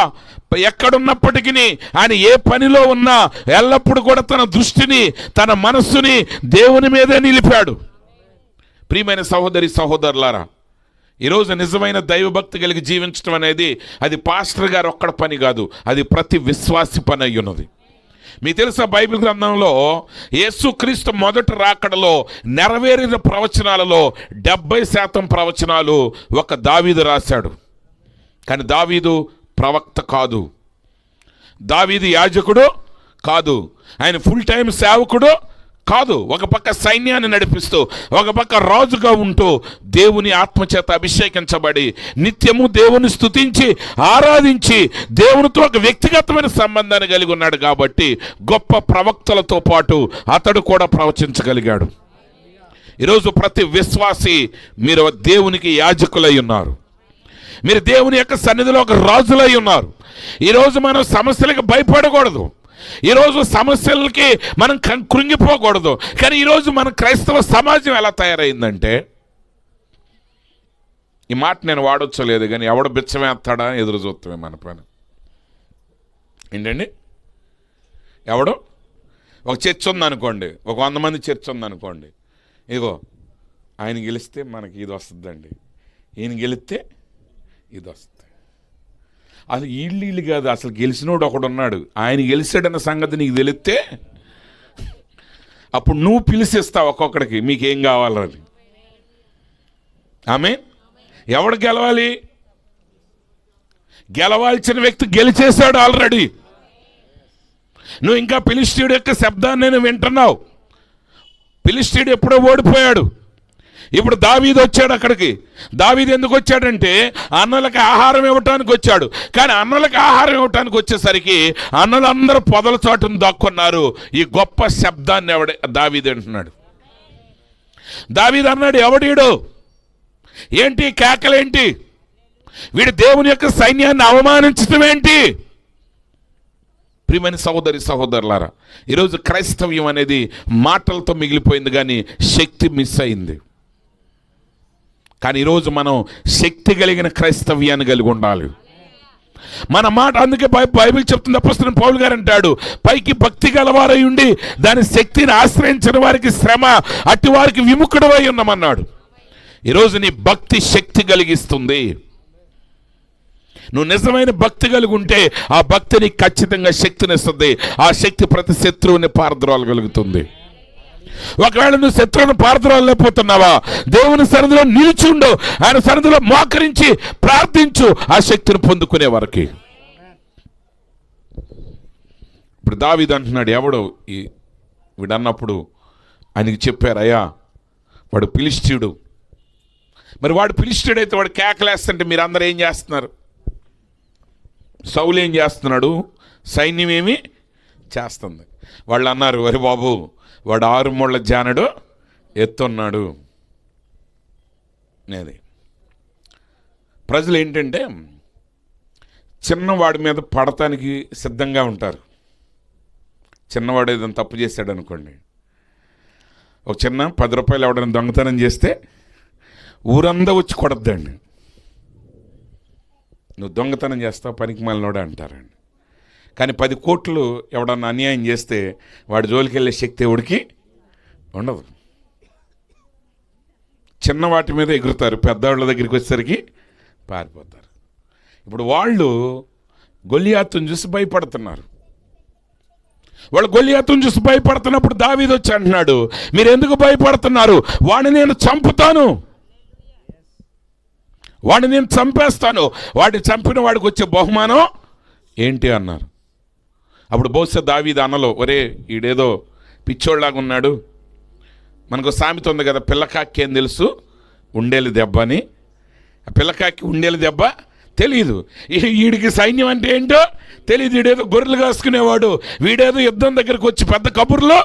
ఎక్కడున్నప్పటికీ, ఆయన ఏ పనిలో ఉన్నా ఎల్లప్పుడు కూడా తన దృష్టిని, తన మనస్సుని దేవుని మీదే నిలిపాడు. ప్రియమైన సహోదరి సహోదరులారా, ఈరోజు నిజమైన దైవభక్తి కలిగి జీవించడం అనేది అది పాస్టర్ గారు ఒక్కడ పని కాదు, అది ప్రతి విశ్వాసి పని అయి ఉన్నది. మీకు తెలుసా, బైబిల్ గ్రంథంలో యేసుక్రీస్తు మొదటి రాకడలో నెరవేరిన ప్రవచనాలలో 70% ప్రవచనాలు ఒక దావీదు రాశాడు. కానీ దావీదు ప్రవక్త కాదు, దావీదు యాజకుడు కాదు, ఆయన ఫుల్ టైం సేవకుడు కాదు. ఒక పక్క సైన్యాన్ని నడిపిస్తూ, ఒక పక్క రాజుగా ఉంటూ, దేవుని ఆత్మచేత అభిషేకించబడి నిత్యము దేవుని స్తుతించి ఆరాధించి దేవునితో ఒక వ్యక్తిగతమైన సంబంధాన్ని కలిగి ఉన్నాడు. కాబట్టి గొప్ప ప్రవక్తలతో పాటు అతడు కూడా ప్రవచించగలిగాడు. ఈరోజు ప్రతి విశ్వాసి మీరు దేవునికి యాజకులై ఉన్నారు. మీరు దేవుని యొక్క సన్నిధిలో ఒక రాజులై ఉన్నారు. ఈరోజు మనం సమస్యలకు భయపడకూడదు, ఈరోజు సమస్యలకి మనం కృంగిపోకూడదు. కానీ ఈరోజు మన క్రైస్తవ సమాజం ఎలా తయారైందంటే, ఈ మాట నేను వాడొచ్చలేదు కానీ ఎవడు బిచ్చమేస్తాడా ఎదురు చూస్తామే మన పని ఏంటండి. ఎవడు ఒక చర్చ్ ఉందనుకోండి, ఒక 100 మంది చర్చ్ ఉందనుకోండి, ఇగో ఆయన గెలిస్తే మనకి ఇది వస్తుందండి, ఈయన గెలిస్తే ఇది వస్తుంది. అసలు వీళ్ళు కాదు, అసలు గెలిచినోడు ఒకడు ఉన్నాడు, ఆయన గెలిచాడన్న సంగతి నీకు తెలిస్తే అప్పుడు నువ్వు పిలిచిస్తావు ఒక్కొక్కడికి మీకేం కావాలని. ఆమె ఎవడు గెలవాలి? గెలవాల్సిన వ్యక్తి గెలిచేశాడు ఆల్రెడీ. నువ్వు ఇంకా ఫిలిష్తీయుడు యొక్క శబ్దాన్ని నేను వింటున్నావు. ఫిలిష్తీయుడు ఎప్పుడో ఓడిపోయాడు, ఇప్పుడు దావీదు వచ్చాడు అక్కడికి. దావీదు ఎందుకు వచ్చాడంటే అన్నలకు ఆహారం ఇవ్వటానికి వచ్చాడు. కానీ అన్నలకు ఆహారం ఇవ్వటానికి వచ్చేసరికి అన్నలందరూ పొదల చాటును దాక్కున్నారు. ఈ గొప్ప శబ్దాన్ని దావీదు అంటున్నాడు. దావీదు అన్నాడు, ఎవడీడు? ఏంటి కేకలేంటి? వీడు దేవుని యొక్క సైన్యాన్ని అవమానించడం ఏంటి? ప్రియమైన సహోదరి సహోదరులారా, ఈరోజు క్రైస్తవ్యం అనేది మాటలతో మిగిలిపోయింది కానీ శక్తి మిస్ అయింది. కానీ ఈరోజు మనం శక్తి కలిగిన క్రైస్తవ్యాన్ని కలిగి ఉండాలి. మన మాట అందుకే బైబిల్ చెప్తుంది, అపోస్తలుడైన పౌలు గారు అంటాడు, పైకి భక్తి గలవారై ఉండి దాని శక్తిని ఆశ్రయించిన వారికి శ్రమ, అట్టి వారికి విముఖుడవై ఉన్నామన్నాడు. ఈరోజు నీ భక్తి శక్తి కలిగిస్తుంది. నువ్వు నిజమైన భక్తి కలిగి ఉంటే ఆ భక్తిని ఖచ్చితంగా శక్తినిస్తుంది. ఆ శక్తి ప్రతి శత్రువుని పారద్రోలగలుగుతుంది. ఒకవేళ నువ్వు శత్రువుని పారద్రోలలేకపోతున్నావా, దేవుని సన్నిధిలో నిలిచుండు, ఆయన సన్నిధిలో మోకరించి ప్రార్థించు ఆ శక్తిని పొందుకునే వరకు. ఇప్పుడు దావీదు అంటున్నాడు, ఎవడు వీడన్నప్పుడు ఆయనకి చెప్పారు, అయ్యా వాడు ఫిలిష్తీయుడు. మరి వాడు ఫిలిష్తీయుడు అయితే వాడు కేకలేస్తుంటే మీరు అందరూ ఏం చేస్తున్నారు? సౌలు ఏం చేస్తున్నాడు? సైన్యం ఏమి చేస్తుంది. వాళ్ళు అన్నారు, వరి బాబు వాడు 6 ముళ్ళ జానడు ఎత్తున్నాడు. అది ప్రజలు ఏంటంటే చిన్నవాడి మీద పడటానికి సిద్ధంగా ఉంటారు. చిన్నవాడు ఏదైనా తప్పు చేశాడు అనుకోండి, ఒక చిన్న 10 రూపాయలు ఎవడైనా దొంగతనం చేస్తే ఊరంతా వచ్చి కొడద్దండి. నువ్వు దొంగతనం చేస్తావు, పనికి మాలినోడు అంటారండి. కానీ 10 కోట్లు ఎవడన్నా అన్యాయం చేస్తే వాడి జోలికి వెళ్ళే శక్తి ఎవడికి ఉండదు. చిన్న వాటి మీద ఎగురుతారు, పెద్దవాళ్ళ దగ్గరికి వచ్చేసరికి పారిపోతారు. ఇప్పుడు వాళ్ళు గొలియాతును చూసి భయపడుతున్నారు. వాళ్ళు గొలియాతును చూసి భయపడుతున్నప్పుడు దావీదు వచ్చి అంటున్నాడు, మీరు ఎందుకు భయపడుతున్నారు? వాడిని నేను చంపుతాను, వాడిని నేను చంపేస్తాను, వాడిని చంపిన వాడికి వచ్చే బహుమానం ఏంటి అన్నారు. అప్పుడు బహుశా దావీదు అన్నలో, ఒరే ఈడేదో పిచ్చోళ్ళలాగా ఉన్నాడు, మనకు సామెత ఉంది కదా, పిల్లకాకి ఏం తెలుసు ఉండేలు దెబ్బ అని. ఆ పిల్లకాకి ఉండేలు దెబ్బ తెలీదు, వీడికి సైన్యం అంటే ఏంటో తెలీదు, వీడేదో గొర్రెలు కాసుకునేవాడు, వీడేదో యుద్ధం దగ్గరకు వచ్చి పెద్ద కబుర్లో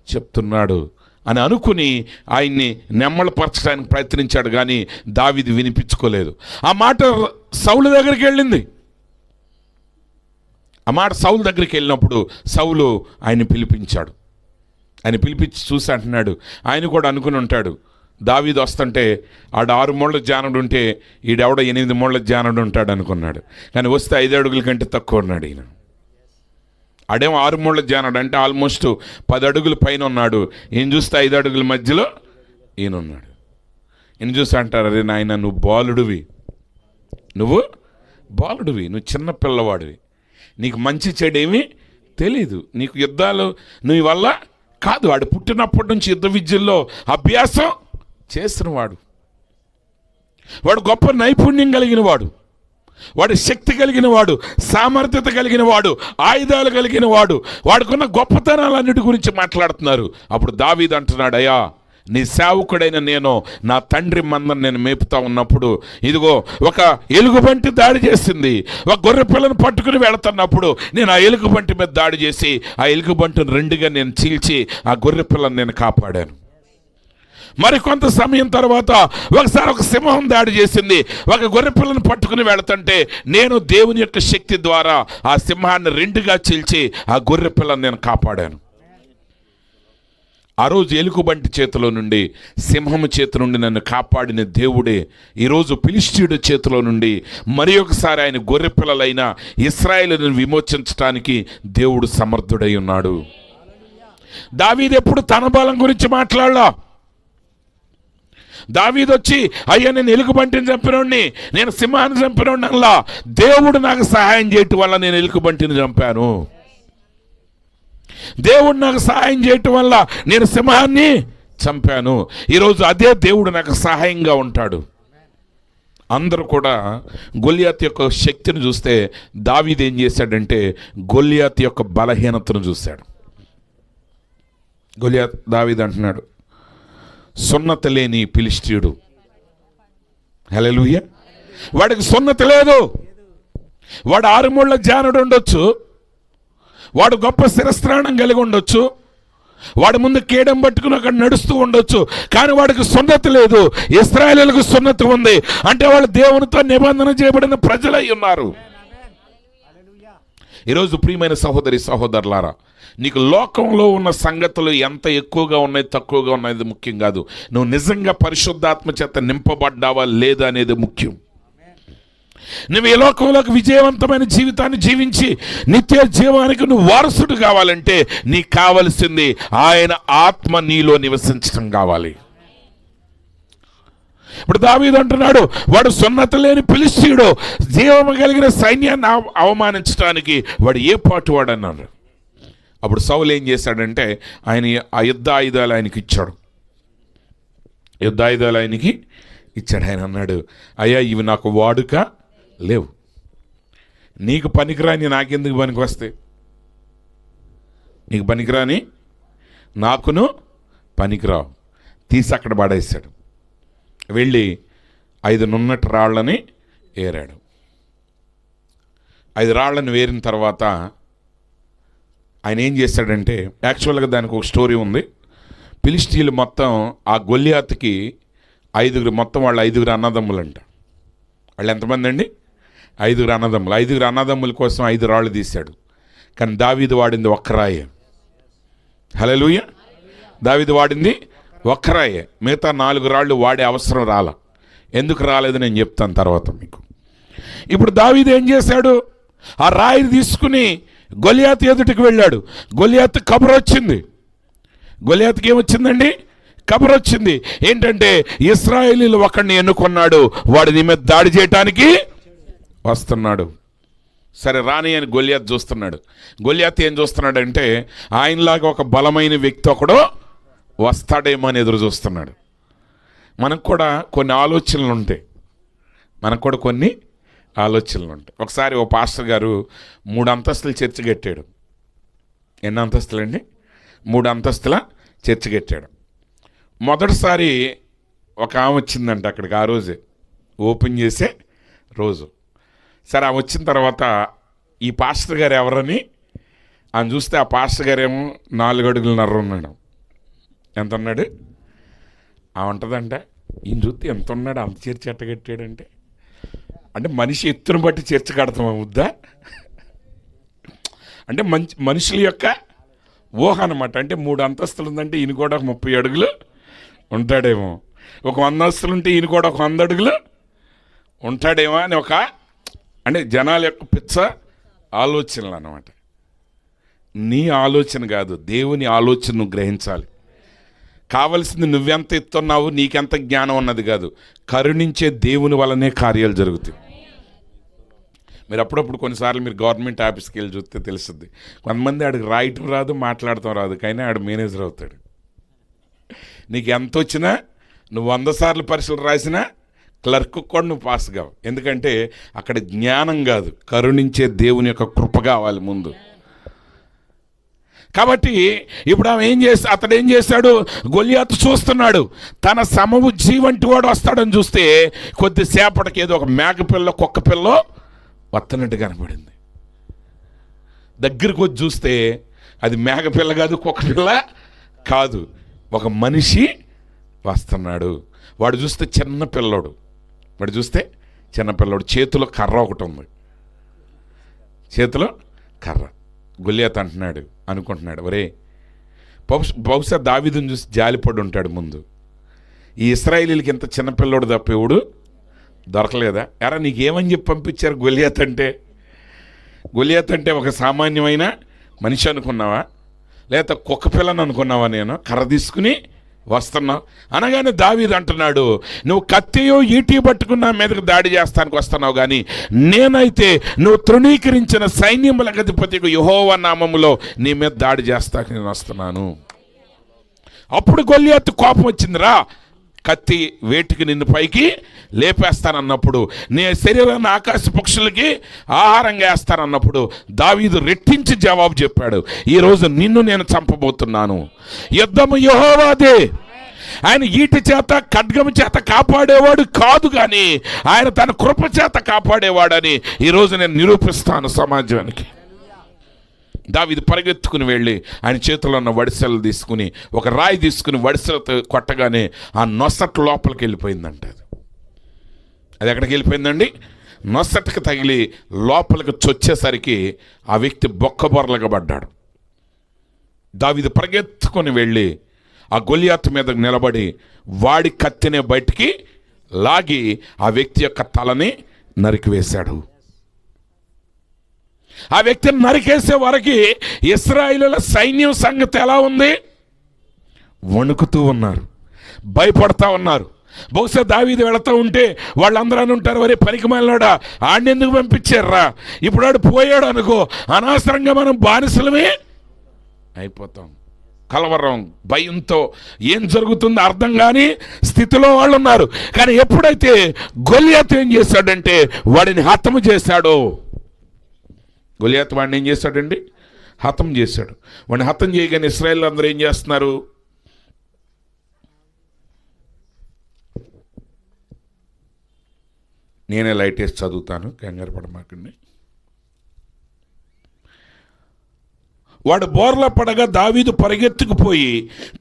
చెప్తున్నాడు అని అనుకుని ఆయన్ని నెమ్మళపరచడానికి ప్రయత్నించాడు. కానీ దావీదు వినిపించుకోలేదు. ఆ మాట సౌలు దగ్గరికి వెళ్ళింది. ఆ మాట సౌలు దగ్గరికి వెళ్ళినప్పుడు సౌలు ఆయన్ని పిలిపించాడు. ఆయన పిలిపించి చూసి అంటున్నాడు, ఆయన కూడా అనుకుని ఉంటాడు, దావీదు వస్తుంటే ఆడ 6 మూళ్ళ జానుడు ఉంటే ఈడెవడ 8 మూళ్ళ జానుడు ఉంటాడు అనుకున్నాడు. కానీ వస్తే 5 అడుగుల కంటే తక్కువ ఉన్నాడు ఈయన. ఆడేమో 6 మూళ్ళ జానుడు అంటే ఆల్మోస్ట్ 10 అడుగుల పైన ఉన్నాడు. ఈయన చూస్తే 5 అడుగుల మధ్యలో ఈయన ఉన్నాడు. ఈయన చూసి అంటారు, అరే నాయన నువ్వు బాలుడివి, నువ్వు చిన్న పిల్లవాడివి, నీకు మంచి చెడేమీ తెలీదు, నీకు యుద్ధాలు నీ వల్ల కాదు. వాడు పుట్టినప్పటి నుంచి యుద్ధ విద్యల్లో అభ్యాసం చేసినవాడు, వాడు గొప్ప నైపుణ్యం కలిగిన వాడు, వాడు శక్తి కలిగిన వాడు, సామర్థ్యత కలిగిన వాడు, ఆయుధాలు కలిగిన వాడు, వాడుకున్న గొప్పతనాలన్నిటి గురించి మాట్లాడుతున్నారు. అప్పుడు దావీదు అంటున్నాడు, అయ్యా నీ సేవకుడైన నేను నా తండ్రి మందని నేను మేపుతా ఉన్నప్పుడు ఇదిగో ఒక ఎలుగుబంటి దాడి చేసింది. ఒక గొర్రె పిల్లను పట్టుకుని వెళుతున్నప్పుడు నేను ఆ ఎలుగుబంటి మీద దాడి చేసి ఆ ఎలుగుబంటిని 2గా నేను చీల్చి ఆ గొర్రె పిల్లను నేను కాపాడాను. మరి కొంత సమయం తర్వాత ఒకసారి ఒక సింహం దాడి చేసింది. ఒక గొర్రె పిల్లను పట్టుకుని వెళుతుంటే నేను దేవుని యొక్క శక్తి ద్వారా ఆ సింహాన్ని 2గా చీల్చి ఆ గొర్రె పిల్లను నేను కాపాడాను. ఆ రోజు ఎలుగుబంటి చేతిలో నుండి, సింహము చేతి నుండి నన్ను కాపాడిన దేవుడే ఈరోజు ఫిలిష్తీయుడి చేతిలో నుండి మరి ఒకసారి ఆయన గొర్రె పిల్లలైన ఇశ్రాయేలును విమోచించడానికి దేవుడు సమర్థుడై ఉన్నాడు. దావీదు ఎప్పుడు తన బలం గురించి మాట్లాడలా. దావీదు వచ్చి అయ్యా నేను ఎలుగుబంటిని చంపినోడిని, నేను సింహాన్ని చంపినోడిని అలా, దేవుడు నాకు సహాయం చేయటం వల్ల నేను ఎలుగుబంటిని చంపాను, దేవుడు నాకు సహాయం చేయటం వల్ల నేను సింహాన్ని చంపాను. ఈరోజు అదే దేవుడు నాకు సహాయంగా ఉంటాడు. అందరూ కూడా గొల్యాతు యొక్క శక్తిని చూస్తే దావీదు ఏం చేశాడంటే గొల్యాతు యొక్క బలహీనతను చూశాడు. దావీదు అంటున్నాడు, సున్నత లేని ఫిలిష్తీయుడు, హల్లెలూయా, వాడికి సున్నత లేదు, వాడు 6 మూళ్ళ జానుడు ఉండొచ్చు, వాడు గొప్ప శిరస్త్రాణం కలిగి ఉండొచ్చు, వాడి ముందు కేడం పట్టుకుని అక్కడ నడుస్తూ ఉండొచ్చు, కానీ వాడికి సున్నతి లేదు. ఇశ్రాయేలులకు సున్నతి ఉంది అంటే వాళ్ళు దేవునితో నిబంధన చేయబడిన ప్రజలై ఉన్నారు. ఈరోజు ప్రియమైన సహోదరి సహోదరులారా, నీకు లోకంలో ఉన్న సంగతులు ఎంత ఎక్కువగా ఉన్నాయి తక్కువగా ఉన్నది ముఖ్యం కాదు, నువ్వు నిజంగా పరిశుద్ధాత్మ చేత నింపబడ్డావా లేదా అనేది ముఖ్యం. నువ్వు ఈ లోకంలోకి విజయవంతమైన జీవితాన్ని జీవించి నిత్య జీవానికి నువ్వు వారసుడు కావాలంటే నీకు కావలసింది ఆయన ఆత్మ నీలో నివసించడం కావాలి. ఇప్పుడు దావీదు అంటున్నాడు, వాడు సున్నత లేని ఫిలిష్తీయుడు, జీవము కలిగిన సైన్యాన్ని అవమానించడానికి వాడు ఏ పాటు వాడు అన్నాడు. అప్పుడు సౌలు ఏం చేశాడంటే ఆయన ఆ యుద్ధ ఆయుధాలు ఆయనకి ఇచ్చాడు. ఆయన అన్నాడు, అయ్యా ఇవి నాకు వాడుక లేవు, నీకు పనికిరాని నాకెందుకు పనికి వస్తాయి, నీకు పనికిరాని నాకును పనికిరావు, తీసి అక్కడ పడేశాడు. వెళ్ళి 5 నున్నటి రాళ్ళని ఏరాడు. 5 రాళ్ళని వేరిన తర్వాత ఆయన ఏం చేశాడంటే, యాక్చువల్గా దానికి ఒక స్టోరీ ఉంది. ఫిలిష్తీయులు మొత్తం ఆ గొల్యాతుకి 5 మొత్తం వాళ్ళు 5 అన్నదమ్ములు అంట. వాళ్ళు ఎంతమంది అండి? 5 అన్నదమ్ములు. 5 అన్నదమ్ముల కోసం 5 రాళ్ళు తీశాడు. కానీ దావీదు వాడింది ఒక్క రాయే. హల్లెలూయా. దావీదు వాడింది ఒక్క రాయే. మిగతా 4 రాళ్ళు వాడే అవసరం రాల. ఎందుకు రాలేదు నేను చెప్తాను తర్వాత మీకు. ఇప్పుడు దావీదు ఏం చేశాడు, ఆ రాయిని తీసుకుని గొల్యాతు ఎదుటికి వెళ్ళాడు. గొల్యాతు కబురు వచ్చింది. గొల్యాతుకి ఏమొచ్చిందండి? కబురు వచ్చింది. ఏంటంటే ఇశ్రాయేలీయులు ఒకడిని ఎన్నుకున్నాడు, వాడి నీ మీద దాడి చేయటానికి వస్తున్నాడు. సరే రాని అని గొల్యాతు చూస్తున్నాడు. గొల్యాతు ఏం చూస్తున్నాడంటే ఆయనలాగా ఒక బలమైన వ్యక్తి ఒకడు వస్తాడేమో అని ఎదురు చూస్తున్నాడు. మనకు కూడా కొన్ని ఆలోచనలు ఉంటాయి. ఒకసారి ఓ పాస్టర్ గారు 3 అంతస్తుల చర్చి కట్టాడు. ఎన్ని అంతస్తులండి? 3 అంతస్తుల చర్చి కట్టాడు. మొదటిసారి ఒక ఆమె వచ్చిందంట అక్కడికి. ఆ రోజే ఓపెన్ చేసే రోజు. సరే ఆమె వచ్చిన తర్వాత ఈ పాస్టర్ గారు ఎవరని ఆమె చూస్తే, ఆ పాస్టర్ గారు ఏమో 4 అడుగులున్నర ఉన్నాడు. ఎంత ఉన్నాడు? ఆమె ఉంటుందంట, ఈయన చూస్తే ఎంత ఉన్నాడు, అంత చర్చి ఎట్ట కట్టాడంటే, అంటే మనిషి ఎత్తును బట్టి చర్చి కడతామా ముద్దా? అంటే మనుషుల యొక్క ఊహ అనమాట. అంటే 3 అంతస్తులు ఉందంటే ఈయన కూడా ఒక 30 అడుగులు ఉంటాడేమో, ఒక 100 అంతస్తులు ఉంటే ఈయన కూడా ఒక 100 అడుగులు ఉంటాడేమో అని అంటే జనాల యొక్క పిచ్చ ఆలోచనలు అన్నమాట. నీ ఆలోచన కాదు, దేవుని ఆలోచన నువ్వు గ్రహించాలి. కావలసింది నువ్వెంత ఎత్తున్నావు, నీకెంత జ్ఞానం ఉన్నది కాదు, కరుణించే దేవుని వల్లనే కార్యాలు జరుగుతాయి. మీరు అప్పుడప్పుడు కొన్నిసార్లు మీరు గవర్నమెంట్ ఆఫీస్కి వెళ్ళి చూస్తే తెలుస్తుంది, కొంతమంది ఆడికి రాయటం రాదు, మాట్లాడటం రాదు, కానీ ఆడు మేనేజర్ అవుతాడు. నీకు ఎంత వచ్చినా, నువ్వు 100 సార్లు పరీక్షలు రాసినా క్లర్క్ కూడా నువ్వు పాస్ కావు. ఎందుకంటే అక్కడ జ్ఞానం కాదు, కరుణించే దేవుని యొక్క కృప కావాలి ముందు. కాబట్టి ఇప్పుడు అతడు ఏం చేశాడు, గొలియాతు చూస్తున్నాడు, తన సమవు జీవంటి వాడు వస్తాడని చూస్తే కొద్దిసేపటికి ఏదో ఒక మేకపిల్ల కుక్క పిల్ల వస్తున్నట్టు కనపడింది. దగ్గరికి వచ్చి చూస్తే అది మేకపిల్ల కాదు, కుక్క పిల్ల కాదు, ఒక మనిషి వస్తున్నాడు. వాడు చూస్తే చిన్న పిల్లోడు, చేతిలో కర్ర ఒకటి ఉంది, చేతిలో కర్ర. గొలియాతు అనుకుంటున్నాడు, ఒరే బహుశా దావీదుని చూసి జాలిపడి ఉంటాడు ముందు, ఈ ఇశ్రాయేలీలకి ఇంత చిన్నపిల్లోడు తప్పేవుడు దొరకలేదా? ఎరా నీకేమని చెప్పి పంపించారు గొలియాతు అంటే ఒక సామాన్యమైన మనిషి అనుకున్నావా, లేదా కుక్క పిల్లని అనుకున్నావా? నేను కర్ర తీసుకుని వస్తున్నావు అనగానే దావీదు అంటున్నాడు, నువ్వు కత్తియో ఈటీ పట్టుకున్న మీదకి దాడి చేస్తానికి వస్తున్నావు, కానీ నేనైతే నువ్వు తృణీకరించిన సైన్యముల అధిపతికి యెహోవా నామములో నీ మీద దాడి చేస్తానికి నేను వస్తున్నాను. అప్పుడు గొలియాతు కోపం వచ్చిందిరా, కత్తి వేటికి నిన్ను పైకి లేపేస్తానన్నప్పుడు, నీ శరీరాన్ని ఆకాశ పక్షులకి ఆహారంగా వేస్తానన్నప్పుడు దావీదు రెట్టించి జవాబు చెప్పాడు, ఈరోజు నిన్ను నేను చంపబోతున్నాను, యుద్ధము యెహోవాదే. ఆయన ఈటి చేత ఖడ్గము చేత కాపాడేవాడు కాదు, కానీ ఆయన తన కృప చేత కాపాడేవాడని ఈరోజు నేను నిరూపిస్తాను సమాజానికి. దావీదు పరిగెత్తుకుని వెళ్ళి ఆయన చేతిలో ఉన్న వడిసెలు తీసుకుని ఒక రాయి తీసుకుని వడిసెలతో కొట్టగానే ఆ నొసట లోపలికి వెళ్ళిపోయిందంట. అది ఎక్కడికి వెళ్ళిపోయిందండి? నొసటకి తగిలి లోపలికి చొచ్చేసరికి ఆ వ్యక్తి బొక్కబొరలుగా పడ్డాడు. దావీదు పరిగెత్తుకొని వెళ్ళి ఆ గొలియాతు మీద నిలబడి వాడి కత్తినే బయటికి లాగి ఆ వ్యక్తి యొక్క తలని నరికివేశాడు. ఆ వ్యక్తిని నరికేసే వరకు ఇశ్రాయేలీయుల సైన్యం సంగతి ఎలా ఉంది? వణుకుతూ ఉన్నారు, భయపడతా ఉన్నారు. బహుశా దావీదు వెళుతూ ఉంటే వాళ్ళందరూ అని ఉంటారు, వరే పనికిమాలినోడా, ఆడిని ఎందుకు పంపించారా, ఇప్పుడు ఆడు పోయాడు అనుకో, అనవసరంగా మనం బానిసలమే అయిపోతాం. కలవరం, భయంతో ఏం జరుగుతుందో అర్థం కాని స్థితిలో వాళ్ళు ఉన్నారు. కానీ ఎప్పుడైతే గొలియాతు ఏం చేశాడంటే వాడిని హతము చేశాడో, గొలియాతు వాడిని ఏం చేశాడండి? హతం చేశాడు. వాడిని హతం చేయగానే ఇశ్రాయేలు అందరూ ఏం చేస్తున్నారు? నేనే లైట్ వేసి చదువుతాను, కంగారు పడమాకండి. వాడు బోర్ల పడగా దావీదు పరిగెత్తుకుపోయి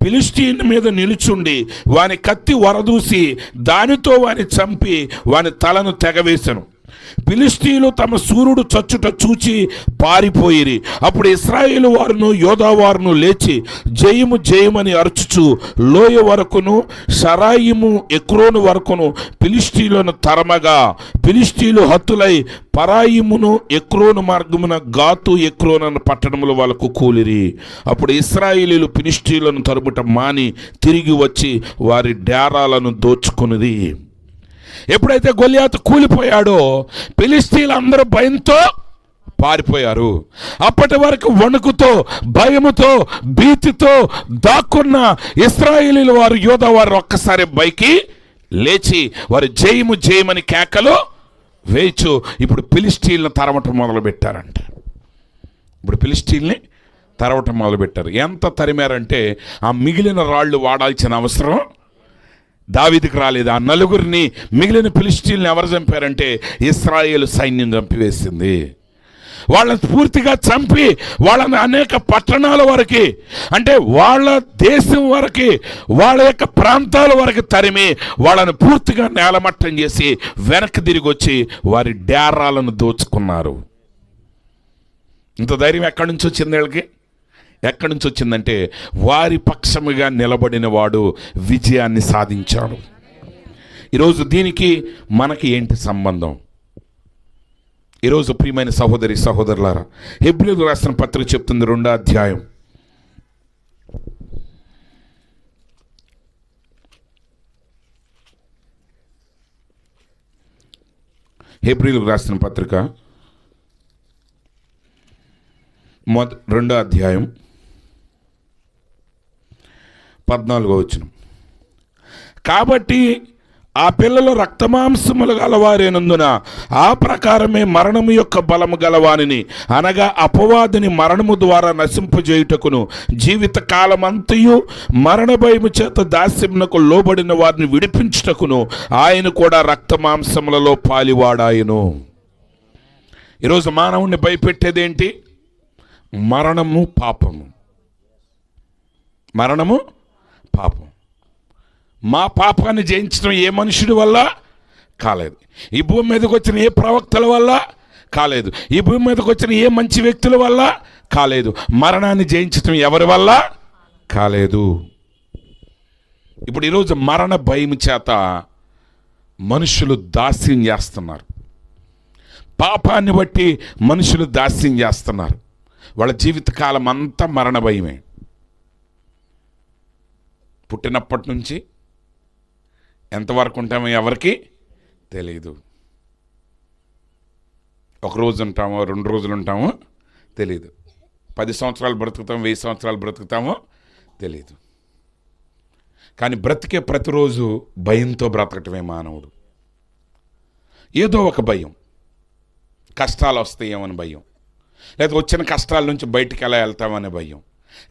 ఫిలిష్తీయుని మీద నిలుచుండి వాని కత్తి వరదూసి దానితో వాని చంపి వాని తలను తెగవేశను. ఫిలిష్తీయులు తమ సూర్యుడు చచ్చుట చూచి పారిపోయిరి. అప్పుడు ఇశ్రాయేలు వారును యోధా వారును లేచి జయము జయమని అరుచుచు లోయ వరకును షరాయిము ఎక్రోను వరకును ఫిలిష్తీయులను తరమగా ఫిలిష్తీయులు హతులై పరాయిమును ఎక్రోను మార్గమున గాతు ఎక్రోను అన్న పట్టణములు వాళ్ళకు కూలిరి. అప్పుడు ఇశ్రాయేలీయులు ఫిలిష్తీయులను తరుముట మాని తిరిగి వచ్చి వారి డేరాలను దోచుకునిది. ఎప్పుడైతే గొలియాతు కూలిపోయాడో ఫిలిష్తీయులు అందరూ భయంతో పారిపోయారు. అప్పటి వరకు వణుకుతో, భయముతో, భీతితో దాక్కున్న ఇశ్రాయేలీయుల వారు, యోధా వారు ఒక్కసారి పైకి లేచి వారు జయము జయమని కేకలు వేయచ్చు ఇప్పుడు ఫిలిష్తీయులను తరవటం మొదలుపెట్టారంట. ఎంత తరిమారంటే ఆ మిగిలిన రాళ్ళు వాడాల్సిన అవసరం దావీదుకు రాలేదు. ఆ నలుగురిని మిగిలిన ఫిలిష్తీయులను ఎవరు చంపారంటే ఇశ్రాయేలు సైన్యం చంపివేసింది. వాళ్ళని పూర్తిగా చంపి వాళ్ళని అనేక పట్టణాల వరకు, అంటే వాళ్ళ దేశం వరకు, వాళ్ళ యొక్క ప్రాంతాల వరకు తరిమి వాళ్ళని పూర్తిగా నేలమట్టం చేసి వెనక్కి తిరిగి వచ్చి వారి డేరాలను దోచుకున్నారు. ఇంత ధైర్యం ఎక్కడి నుంచి వచ్చింది వీళ్ళకి? ఎక్కడి నుంచి వచ్చిందంటే వారి పక్షముగా నిలబడిన వాడు విజయాన్ని సాధించాడు. ఈరోజు దీనికి మనకి ఏంటి సంబంధం? ఈరోజు ప్రియమైన సహోదరి సహోదరులారా, హెబ్రీయులకు రాసిన పత్రిక చెప్తుంది 2వ అధ్యాయం. హెబ్రీయులకు రాసిన పత్రిక 2వ అధ్యాయం 14వ వచనం. కాబట్టి ఆ పిల్లలు రక్తమాంసములు గలవారేనందున ఆ ప్రకారమే మరణము యొక్క బలము గలవానిని, అనగా అపవాదిని మరణము ద్వారా నశింపజేయుటకును జీవిత కాలమంతయు మరణ భయము చేత దాస్యమునకు లోబడిన వారిని విడిపించుటకును ఆయన కూడా రక్తమాంసములలో పాలివాడాయను. ఈరోజు మానవుణ్ణి భయపెట్టేదేంటి? మరణము, పాపము. మరణము, పాపం. మా పాపాన్ని జయించడం ఏ మనుషుడి వల్ల కాలేదు. ఈ భూమి మీదకి వచ్చిన ఏ ప్రవక్తల వల్ల కాలేదు. ఈ భూమి మీదకి వచ్చిన ఏ మంచి వ్యక్తుల వల్ల కాలేదు. మరణాన్ని జయించడం ఎవరి వల్ల కాలేదు. ఇప్పుడు ఈరోజు మరణ భయం చేత మనుషులు దాస్యం చేస్తున్నారు. పాపాన్ని బట్టి మనుషులు దాస్యం చేస్తున్నారు. వాళ్ళ జీవితకాలం అంతా మరణ భయమే. పుట్టినప్పటి నుంచి ఎంతవరకు ఉంటామో ఎవరికి తెలియదు. ఒక రోజు ఉంటామో 2 రోజులు ఉంటామో తెలియదు. 10 సంవత్సరాలు బ్రతుకుతామో 1000 సంవత్సరాలు బ్రతుకుతామో తెలియదు. కానీ బ్రతికే ప్రతిరోజు భయంతో బ్రతకటమే మానవుడు. ఏదో ఒక భయం. కష్టాలు వస్తాయేమని భయం, లేదా వచ్చిన కష్టాల నుంచి బయటికి ఎలా వెళ్తామనే భయం,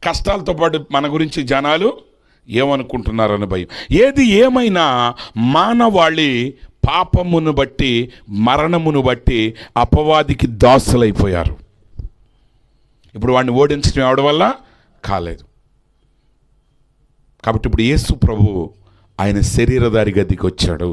కష్టాలతో పాటు మన గురించి జనాలు ఏమనుకుంటున్నారని భయం. ఏది ఏమైనా మానవాళి పాపమును బట్టి, మరణమును బట్టి అపవాదికి దాసులైపోయారు. ఇప్పుడు వాడిని ఓడించడం ఎవడి వల్ల కాలేదు. కాబట్టి ఇప్పుడు యేసు ప్రభువు ఆయన శరీరధారిగా దిగొచ్చాడు.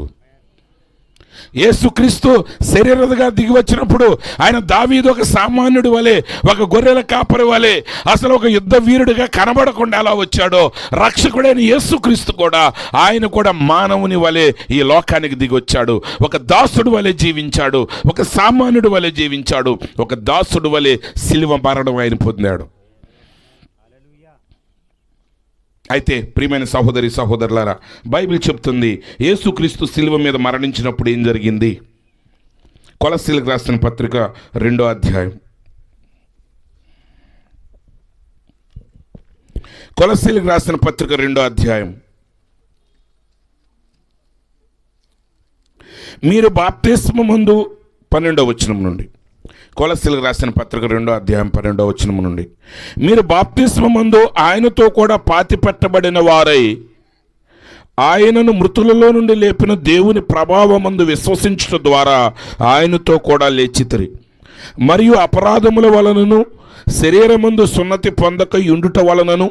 యేసుక్రీస్తు శరీరగా దిగి వచ్చినప్పుడు ఆయన దావీదు ఒక సామాన్యుడి వలె, ఒక గొర్రెల కాపరి వలె, అసలు ఒక యుద్ధ వీరుడిగా కనబడకుండా ఎలా వచ్చాడో, రక్షకుడైన యేసుక్రీస్తు కూడా ఆయన కూడా మానవుని వలె ఈ లోకానికి దిగి వచ్చాడు. ఒక దాసుడు వలె జీవించాడు, ఒక సామాన్యుడి వలె జీవించాడు, ఒక దాసుడు వలె సిలువ మరణం ఆయన పొందాడు. అయితే ప్రియమైన సహోదరి సహోదరులారా, బైబిల్ చెప్తుంది యేసుక్రీస్తు సిలువ మీద మరణించినప్పుడు ఏం జరిగింది? కొలస్సీలకు రాసిన పత్రిక 2వ అధ్యాయం. కొలస్సీలకు రాసిన పత్రిక 2వ అధ్యాయం. మీరు బాప్తిస్మ ముందు 12వ వచనం నుండి, కొలస్సీలకు రాసిన పత్రిక 2వ అధ్యాయం 12వ వచనం నుండి, మీరు బాప్తిస్మ ముందు ఆయనతో కూడా పాతి పెట్టబడిన వారై ఆయనను మృతులలో నుండి లేపిన దేవుని ప్రభావమందు విశ్వసించడం ద్వారా ఆయనతో కూడా లేచితిరి. మరియు అపరాధముల వలనను శరీరమందు సున్నతి పొందక ఉండుట వలనను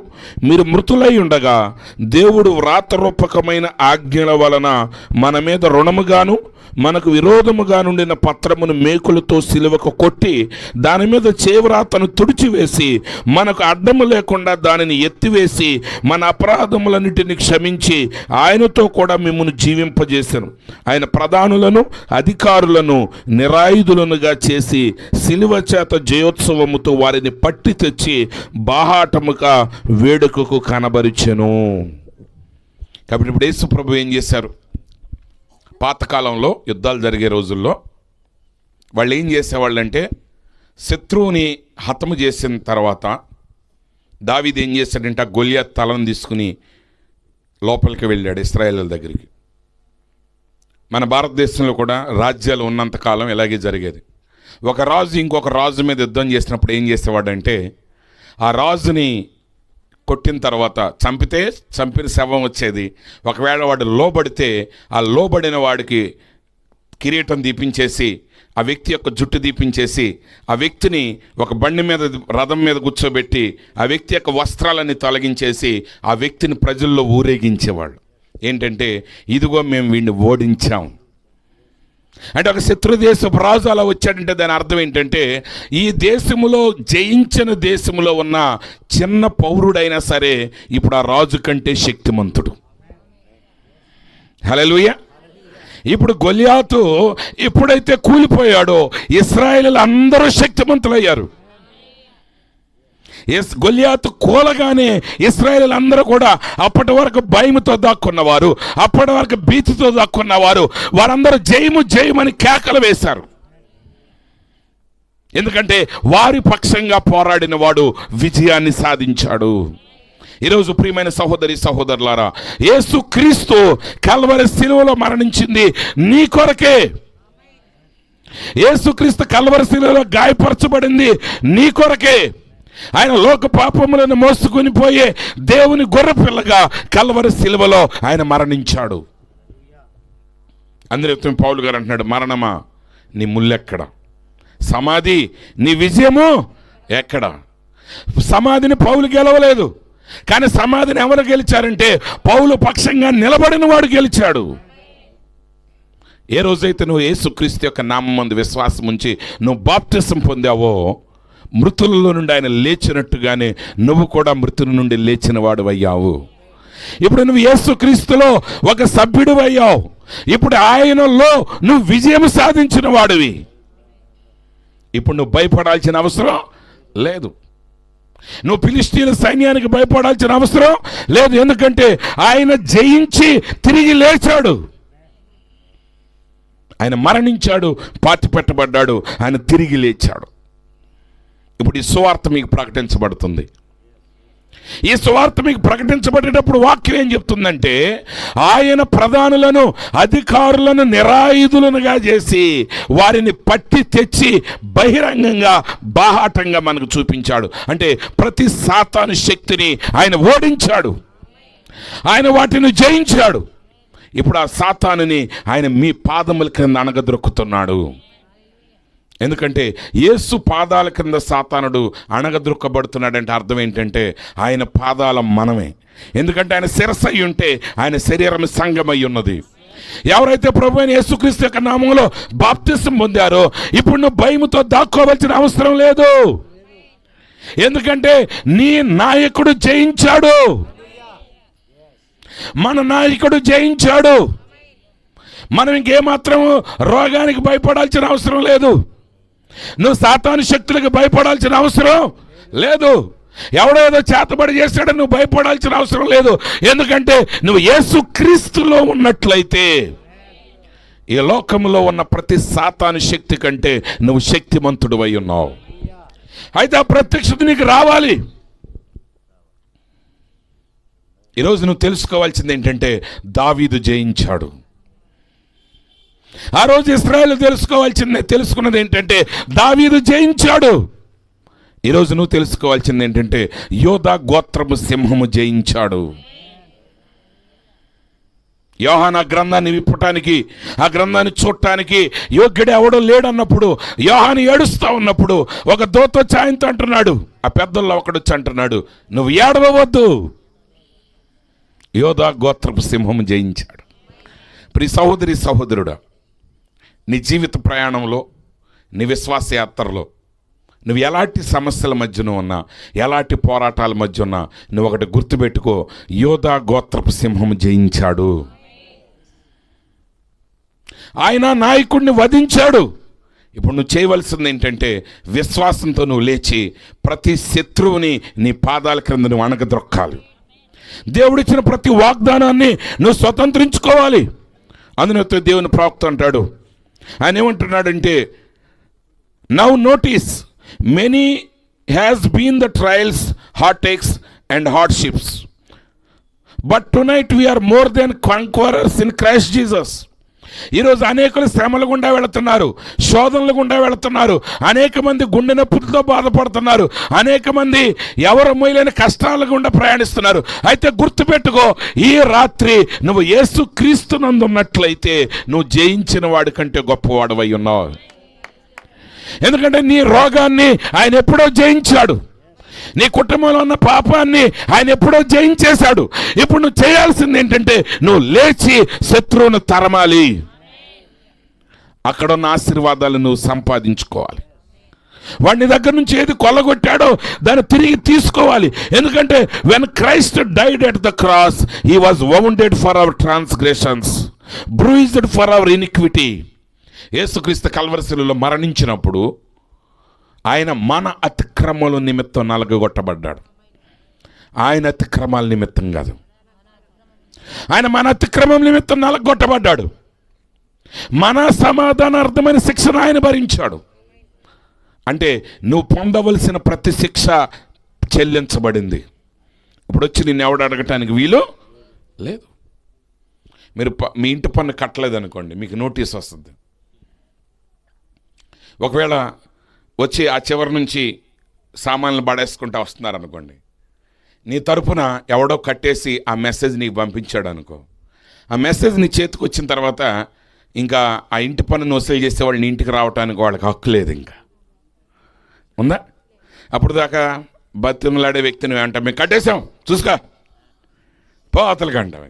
మీరు మృతులై ఉండగా దేవుడు వ్రాతరూపకమైన ఆజ్ఞల వలన మన మీద రుణముగాను మనకు విరోధముగా నుండిన పత్రమును మేకులతో సిలువకు కొట్టి దాని మీద చేవ్రాతను తుడిచివేసి మనకు అడ్డము లేకుండా దానిని ఎత్తివేసి మన అపరాధములన్నిటిని క్షమించి ఆయనతో కూడా మిమ్మల్ని జీవింపజేశాను. ఆయన ప్రధానులను అధికారులను నిరాయుధులనుగా చేసి సిలువ చేత జయోత్సవముతో వారిని పట్టి తెచ్చి బాహాటముగా వేడుకకు కనబరిచెను. కాబట్టి ఇప్పుడు యేసు ప్రభు ఏం చేశారు? పాతకాలంలో యుద్ధాలు జరిగే రోజుల్లో వాళ్ళు ఏం చేసేవాళ్ళంటే, శత్రువుని హతము చేసిన తర్వాత దావీదు ఏం చేశాడంటే ఆ గొలియాత్ తలను తీసుకుని లోపలికి వెళ్ళాడు ఇశ్రాయేలుల దగ్గరికి. మన భారతదేశంలో కూడా రాజ్యాలు ఉన్నంతకాలం ఇలాగే జరిగేది. ఒక రాజు ఇంకొక రాజు మీద యుద్ధం చేసినప్పుడు ఏం చేసేవాడంటే, ఆ రాజుని కొట్టిన తర్వాత చంపిన శవం వచ్చేది. ఒకవేళ వాడు లోబడితే ఆ లోబడిన వాడికి కిరీటం దీపించేసి, ఆ వ్యక్తి యొక్క జుట్టు దీపించేసి, ఆ వ్యక్తిని ఒక బండి మీద రథం మీద కూర్చోబెట్టి ఆ వ్యక్తి యొక్క వస్త్రాలని తొలగించేసి ఆ వ్యక్తిని ప్రజల్లో ఊరేగించేవాళ్ళు. ఏంటంటే, ఇదిగో మేము వీడిని ఓడించాం. అంటే ఒక శత్రు దేశపు రాజు అలా వచ్చాడంటే దాని అర్థం ఏంటంటే ఈ దేశములో జయించిన దేశములో ఉన్న చిన్న పౌరుడైనా సరే ఇప్పుడు ఆ రాజు కంటే శక్తిమంతుడు. హల్లెలూయా. ఇప్పుడు గొలియాతు ఎప్పుడైతే కూలిపోయాడో ఇశ్రాయేలీయులు అందరూ శక్తిమంతులయ్యారు. గొలియాతు కూలగానే ఇశ్రాయేలీయులు అందరూ కూడా అప్పటి వరకు భయముతో దాక్కున్నవారు, అప్పటి వరకు భీతితో దాక్కున్నవారు, వారందరూ జయము జయమని కేకలు వేశారు. ఎందుకంటే వారి పక్షంగా పోరాడిన వాడు విజయాన్ని సాధించాడు. ఈరోజు ప్రియమైన సహోదరి సహోదరులారా, యేసుక్రీస్తు కల్వరి శిలువలో మరణించింది నీ కొరకే. యేసుక్రీస్తు కల్వరి శిలువలో గాయపరచబడింది నీ కొరకే. ఆయన లోక పాపములను మోసుకొని పోయే దేవుని గొర్రెపిల్లగా కల్వరి శిలువలో ఆయన మరణించాడు. అందులో పౌలు గారు అంటున్నాడు, మరణమా నీ ముల్లెక్కడ, సమాధి నీ విజయము ఎక్కడ? సమాధిని పౌలు గెలవలేదు, కానీ సమాధిని ఎవరు గెలిచారంటే పౌలు పక్షంగా నిలబడిన వాడు గెలిచాడు. ఏ రోజైతే నువ్వు యేసుక్రీస్తు యొక్క నామమందు విశ్వాసం ఉంచి నువ్వు బాప్తిసం పొందావో, మృతులలో నుండి ఆయన లేచినట్టుగానే నువ్వు కూడా మృతుల నుండి లేచిన వాడు అయ్యావు. ఇప్పుడు నువ్వు యేసుక్రీస్తులో ఒక సభ్యుడు అయ్యావు. ఇప్పుడు ఆయనలో నువ్వు విజయం సాధించిన వాడివి. ఇప్పుడు నువ్వు భయపడాల్సిన అవసరం లేదు. నువ్వు ఫిలిష్తీయుల సైన్యానికి భయపడాల్సిన అవసరం లేదు. ఎందుకంటే ఆయన జయించి తిరిగి లేచాడు. ఆయన మరణించాడు, పాతి పెట్టబడ్డాడు, ఆయన తిరిగి లేచాడు. ఇప్పుడు ఈ సువార్త మీకు ప్రకటించబడుతుంది. ఈ సువార్త మీకు ప్రకటించబడేటప్పుడు వాక్యం ఏం చెప్తుందంటే, ఆయన ప్రధానులను అధికారులను నిరాయుధులనుగా చేసి వారిని పట్టి తెచ్చి బహిరంగంగా బాహాటంగా మనకు చూపించాడు. అంటే ప్రతి సాతాను శక్తిని ఆయన ఓడించాడు, ఆయన వాటిని జయించాడు. ఇప్పుడు ఆ సాతానుని ఆయన మీ పాదముల క్రింద అణగద్రొక్కుతున్నాడు. ఎందుకంటే యేసు పాదాల కింద సాతానుడు అణగద్రొక్కబడుతున్నాడంటే అర్థం ఏంటంటే ఆయన పాదాల మనమే. ఎందుకంటే ఆయన శిరస్సు అయి ఉంటే ఆయన శరీరం సంఘమై ఉన్నది. ఎవరైతే ప్రభు అయిన యేసుక్రీస్తు యొక్క నామంలో బాప్తిసం పొందారో ఇప్పుడు నువ్వు భయముతో దాక్కోవలసిన అవసరం లేదు. ఎందుకంటే నీ నాయకుడు జయించాడు, మన నాయకుడు జయించాడు. మనం ఇంకేమాత్రం రోగానికి భయపడాల్సిన అవసరం లేదు. నువ్వు సాతాను శక్తులకు భయపడాల్సిన అవసరం లేదు. ఎవడో ఏదో చేతబడి చేశాడో నువ్వు భయపడాల్సిన అవసరం లేదు. ఎందుకంటే నువ్వు యేసుక్రీస్తులో ఉన్నట్లయితే ఈ లోకంలో ఉన్న ప్రతి సాతాను శక్తి కంటే నువ్వు శక్తిమంతుడు అయి ఉన్నావు. అయితే ఆ ప్రత్యక్షత నీకు రావాలి. ఈరోజు నువ్వు తెలుసుకోవాల్సింది ఏంటంటే దావీదు జయించాడు. ఆ రోజు ఇశ్రాయేలు తెలుసుకున్నది ఏంటంటే దావీదు జయించాడు. ఈరోజు నువ్వు తెలుసుకోవాల్సింది ఏంటంటే యోధా గోత్రము సింహము జయించాడు. యోహాను ఆ గ్రంథాన్ని విప్పటానికి, ఆ గ్రంథాన్ని చూడటానికి యోగ్యుడు ఎవడో లేడన్నప్పుడు, యోహాను ఏడుస్తూ ఉన్నప్పుడు ఒక దూత వచ్చి ఆయనతో అంటున్నాడు, ఆ పెద్దల్లో ఒకడొచ్చి అంటున్నాడు, నువ్వు ఏడవవద్దు, యోధా గోత్రపు సింహము జయించాడు. ప్రియ సహోదరి సహోదరుడా, నీ జీవిత ప్రయాణంలో, నీ విశ్వాస యాత్రలో నువ్వు ఎలాంటి సమస్యల మధ్యన ఉన్నా, ఎలాంటి పోరాటాల మధ్య ఉన్నా నువ్వు ఒకటి గుర్తుపెట్టుకో, యోధా గోత్రపు సింహము జయించాడు. ఆయన నాయకుడిని వధించాడు. ఇప్పుడు నువ్వు చేయవలసింది ఏంటంటే విశ్వాసంతో నువ్వు లేచి ప్రతి శత్రువుని నీ పాదాల క్రింద నువ్వు అణగద్రొక్కాలి. దేవుడిచ్చిన ప్రతి వాగ్దానాన్ని నువ్వు స్వతంత్రించుకోవాలి. అందులో దేవుని ప్రవక్త అంటాడు, ఆయన ఏమంటున్నాడంటే, now notice many has been the trials, heartaches and hardships, but tonight we are more than conquerors in Christ Jesus. ఈరోజు అనేకులు శ్రమల గుండా వెళుతున్నారు, శోధనల గుండా వెళుతున్నారు, అనేక మంది గుండె నొప్పులతో బాధపడుతున్నారు, అనేక మంది ఎవరు మొయ్యలేని కష్టాల గుండా ప్రయాణిస్తున్నారు. అయితే గుర్తుపెట్టుకో, ఈ రాత్రి నువ్వు యేసుక్రీస్తునందు ఉన్నట్లయితే నువ్వు జయించిన వాడి కంటే గొప్పవాడవై ఉన్నావు. ఎందుకంటే నీ రోగాన్ని ఆయన ఎప్పుడో జయించాడు, నీ కుటుంబంలో ఉన్న పాపాన్ని ఆయన ఎప్పుడో జయించేశాడు. ఇప్పుడు నువ్వు చేయాల్సింది ఏంటంటే నువ్వు లేచి శత్రువును తరమాలి. అక్కడున్న ఆశీర్వాదాలు నువ్వు సంపాదించుకోవాలి. వాడిని దగ్గర నుంచి ఏది కొల్లగొట్టాడో దాన్ని తిరిగి తీసుకోవాలి. ఎందుకంటే when Christ died at the cross, he was wounded for our transgressions, bruised for our iniquity. యేసుక్రీస్తు కల్వరి శిలువలో మరణించినప్పుడు ఆయన మన అతిక్రమముల నిమిత్తం నలగగొట్టబడ్డాడు. ఆయన అతిక్రమాల నిమిత్తం కాదు, ఆయన మన అతిక్రమం నిమిత్తం నలగొట్టబడ్డాడు. మన సమాధానార్థమైన శిక్షను ఆయన భరించాడు. అంటే నువ్వు పొందవలసిన ప్రతి శిక్ష చెల్లించబడింది. ఇప్పుడు వచ్చి నిన్ను ఎవడు అడగటానికి వీలు లేదు. మీరు మీ ఇంటి పన్ను కట్టలేదనుకోండి, మీకు నోటీస్ వస్తుంది. ఒకవేళ వచ్చి ఆ చివరి నుంచి సామాన్లు పడేసుకుంటూ వస్తున్నారనుకోండి, నీ తరపున ఎవడో కట్టేసి ఆ మెసేజ్ నీకు పంపించాడు అనుకో. ఆ మెసేజ్ నీ చేతికి వచ్చిన తర్వాత ఇంకా ఆ ఇంటి పన్ను వసూలు చేసేవాళ్ళు నీ ఇంటికి రావడానికి వాళ్ళకి హక్కు లేదు. ఇంకా ఉందా? అప్పుడు దాకా బతిమలాడే వ్యక్తిని అంటాం, మేము కట్టేసాం చూసుకో పో అవతలకి అంటాం.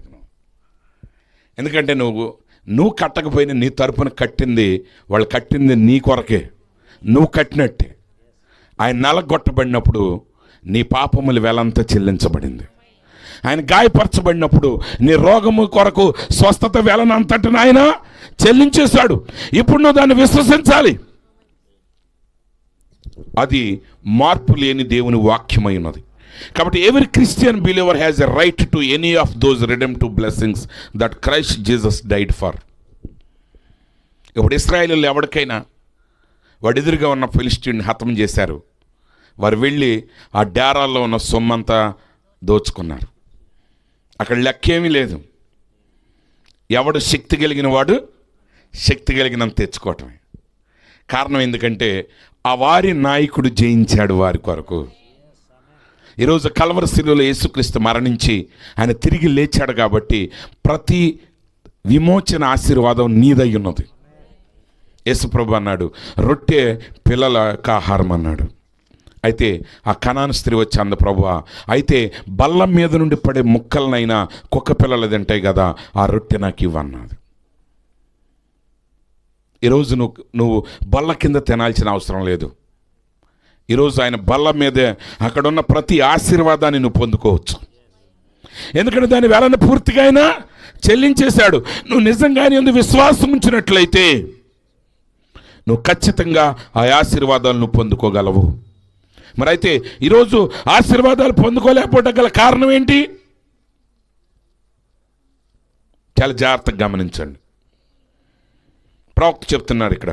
ఎందుకంటే నువ్వు కట్టకపోయినా నీ తరపున కట్టింది, వాళ్ళు కట్టింది నీ కొరకే, నువ్వు కట్టినట్టే. ఆయన నలగొట్టబడినప్పుడు నీ పాపములు వెలంతా చెల్లించబడింది. ఆయన గాయపరచబడినప్పుడు నీ రోగము కొరకు స్వస్థత వెలనంతటిని ఆయన చెల్లించేశాడు. ఇప్పుడు నువ్వు దాన్ని విశ్వసించాలి. అది మార్పు లేని దేవుని వాక్యమై ఉన్నది. కాబట్టి every Christian believer has a right to any of those redemptive blessings that Christ Jesus died for. ఇప్పుడు ఇశ్రాయేలీయులు ఎవరికైనా వాడి ఎదురుగా ఉన్న ఫిలిష్టీయుని హతం చేశారు. వారు వెళ్ళి ఆ డేరాల్లో ఉన్న సొమ్మంతా దోచుకున్నారు. అక్కడ లెక్కేమీ లేదు. ఎవడు శక్తి కలిగిన వాడు శక్తి కలిగినంత తెచ్చుకోవటమే. కారణం ఎందుకంటే ఆ వారి నాయకుడు జయించాడు వారి కొరకు. ఈరోజు కల్వరి శిలువలో యేసుక్రీస్తు మరణించి ఆయన తిరిగి లేచాడు కాబట్టి ప్రతి విమోచన ఆశీర్వాదం నీదై ఉన్నది. యేసుప్రభు అన్నాడు, రొట్టె పిల్లలకు ఆహారం అన్నాడు. అయితే ఆ కనాను స్త్రీ వచ్చి అంద, ప్రభువా అయితే బల్లం మీద నుండి పడే ముక్కలనైనా కుక్క పిల్లలు తింటాయి కదా, ఆ రొట్టె నాకు ఇవ్వన్నాడు. ఈరోజు నువ్వు బల్ల కింద తినాల్సిన అవసరం లేదు. ఈరోజు ఆయన బల్ల మీదే అక్కడున్న ప్రతి ఆశీర్వాదాన్ని నువ్వు పొందుకోవచ్చు. ఎందుకంటే దాని వేళను పూర్తిగా ఆయన చెల్లించేశాడు. నువ్వు నిజంగానే ఎందుకు విశ్వాసం ఉంచినట్లయితే నువ్వు ఖచ్చితంగా ఆ ఆశీర్వాదాలను పొందుకోగలవు. మరి అయితే ఈరోజు ఆశీర్వాదాలు పొందుకోలేకపోవడం గల కారణం ఏంటి? చాలా జాగ్రత్తగా గమనించండి. ప్రవక్త చెప్తున్నారు ఇక్కడ,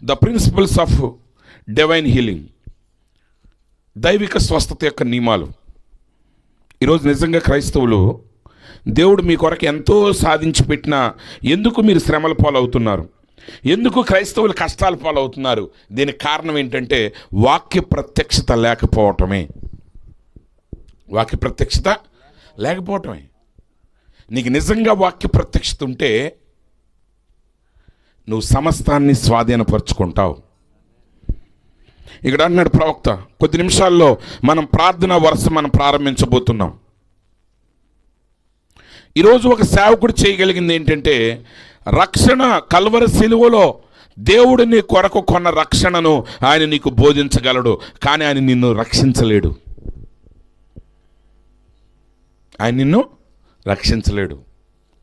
the principles of divine healing, దైవిక స్వస్థత యొక్క నియమాలు. ఈరోజు నిజంగా క్రైస్తవులు దేవుడు మీ కొరకు ఎంతో సాధించి పెట్టినా ఎందుకు మీరు శ్రమల పాలవుతున్నారు? ఎందుకు క్రైస్తవులు కష్టాల పాలవుతున్నారు? దీనికి కారణం ఏంటంటే వాక్య ప్రత్యక్షత లేకపోవటమే. వాక్య ప్రత్యక్షత లేకపోవటమే. నీకు నిజంగా వాక్య ప్రత్యక్షత ఉంటే నువ్వు సమస్తాన్ని స్వాధీనపరుచుకుంటావు. ఇక్కడ అన్నాడు ప్రవక్త, కొద్ది నిమిషాల్లో మనం ప్రార్థన వరుస మనం ప్రారంభించబోతున్నాం. ఈరోజు ఒక సేవకుడు చేయగలిగింది ఏంటంటే, రక్షణ కల్వరి శిలువలో దేవుడు నీ కొరకు కొన్న రక్షణను ఆయన నీకు బోధించగలడు, కానీ ఆయన నిన్ను రక్షించలేడు. ఆయన నిన్ను రక్షించలేడు.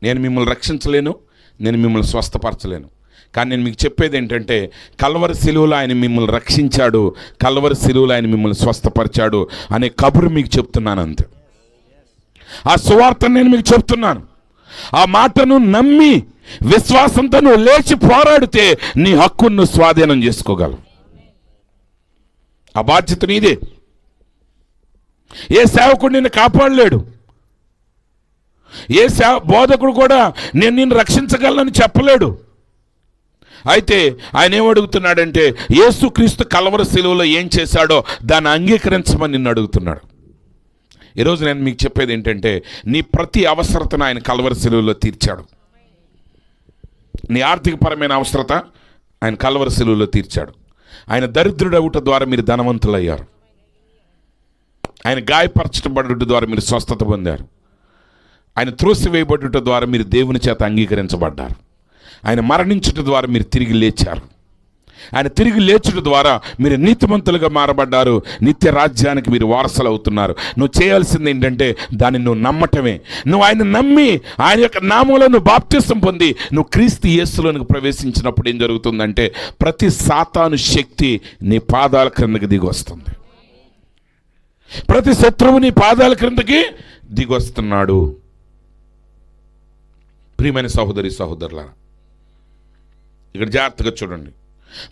నేను మిమ్మల్ని రక్షించలేను, నేను మిమ్మల్ని స్వస్థపరచలేను. కానీ నేను మీకు చెప్పేది ఏంటంటే, కల్వరి శిలువలో ఆయన మిమ్మల్ని రక్షించాడు, కల్వరి శిలువలో ఆయన మిమ్మల్ని స్వస్థపరిచాడు అనే కబురు మీకు చెప్తున్నాను అంతే. ఆ సువార్తను నేను మీకు చెప్తున్నాను. ఆ మాటను నమ్మి విశ్వాసంతో నువ్వు లేచి పోరాడితే నీ హక్కును నువ్వు స్వాధీనం చేసుకోగలవు. ఆ బాధ్యత నీదే. ఏ సేవకుడు నిన్ను కాపాడలేడు. ఏ బోధకుడు కూడా నేను నిన్ను రక్షించగలనని చెప్పలేడు. అయితే ఆయన ఏమడుగుతున్నాడంటే, యేసుక్రీస్తు కల్వరి శిలువలో ఏం చేశాడో దాన్ని అంగీకరించమని నిన్ను అడుగుతున్నాడు. ఈరోజు నేను మీకు చెప్పేది ఏంటంటే, నీ ప్రతి అవసరతను ఆయన కల్వరి శిలువలో తీర్చాడు. నీ ఆర్థికపరమైన అవసరత ఆయన కల్వరి శిలువలో తీర్చాడు. ఆయన దరిద్రుడవుట ద్వారా మీరు ధనవంతులయ్యారు. ఆయన గాయపరచబడుట ద్వారా మీరు స్వస్థత పొందారు. ఆయన త్రోసివేయబడుట ద్వారా మీరు దేవుని చేత అంగీకరించబడ్డారు. ఆయన మరణించడం ద్వారా మీరు తిరిగి లేచారు. ఆయన తిరిగి లేచుట ద్వారా మీరు నీతిమంతులుగా మారబడ్డారు. నిత్య రాజ్యానికి మీరు వారసులు అవుతున్నారు. నువ్వు చేయాల్సింది ఏంటంటే దాన్ని నువ్వు నమ్మటమే. నువ్వు ఆయన నమ్మి ఆయన యొక్క నామంలో నువ్వు బాప్తిసం పొంది నువ్వు క్రీస్తు యేసులోనికి ప్రవేశించినప్పుడు ఏం జరుగుతుందంటే ప్రతి సాతాను శక్తి నీ పాదాల క్రిందకి దిగి వస్తుంది. ప్రతి శత్రువు నీ పాదాల క్రిందకి దిగి వస్తున్నాడు. ప్రియమైన సహోదరి సహోదరులారా, ఇక్కడ జాగ్రత్తగా చూడండి.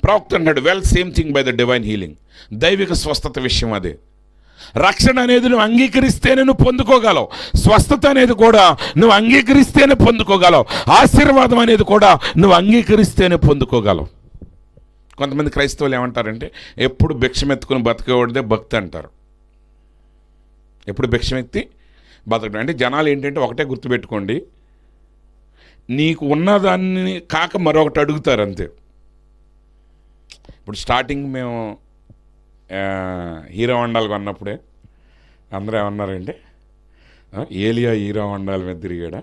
ప్రవక్త అన్నాడు, well same thing by the divine healing. దైవిక స్వస్థత విషయం అదే. రక్షణ అనేది నువ్వు అంగీకరిస్తేనే నువ్వు పొందుకోగలవు. స్వస్థత అనేది కూడా నువ్వు అంగీకరిస్తేనే పొందుకోగలవు. ఆశీర్వాదం అనేది కూడా నువ్వు అంగీకరిస్తేనే పొందుకోగలవు. కొంతమంది క్రైస్తవులు ఏమంటారంటే ఎప్పుడు భిక్షమెత్తుకుని బతికేవాడిదే భక్తి అంటారు. ఎప్పుడు భిక్షమెత్తి బతకడం అంటే జనాలు ఏంటంటే ఒకటే గుర్తుపెట్టుకోండి, నీకు ఉన్నదాన్ని కాక మరొకటి అడుగుతారు అంతే. ఇప్పుడు స్టార్టింగ్ మేము హీరో హోండాలు కొన్నప్పుడే అందరూ ఏమన్నారంటే ఏలియా హీరో హోండాల మీద తిరిగాడా,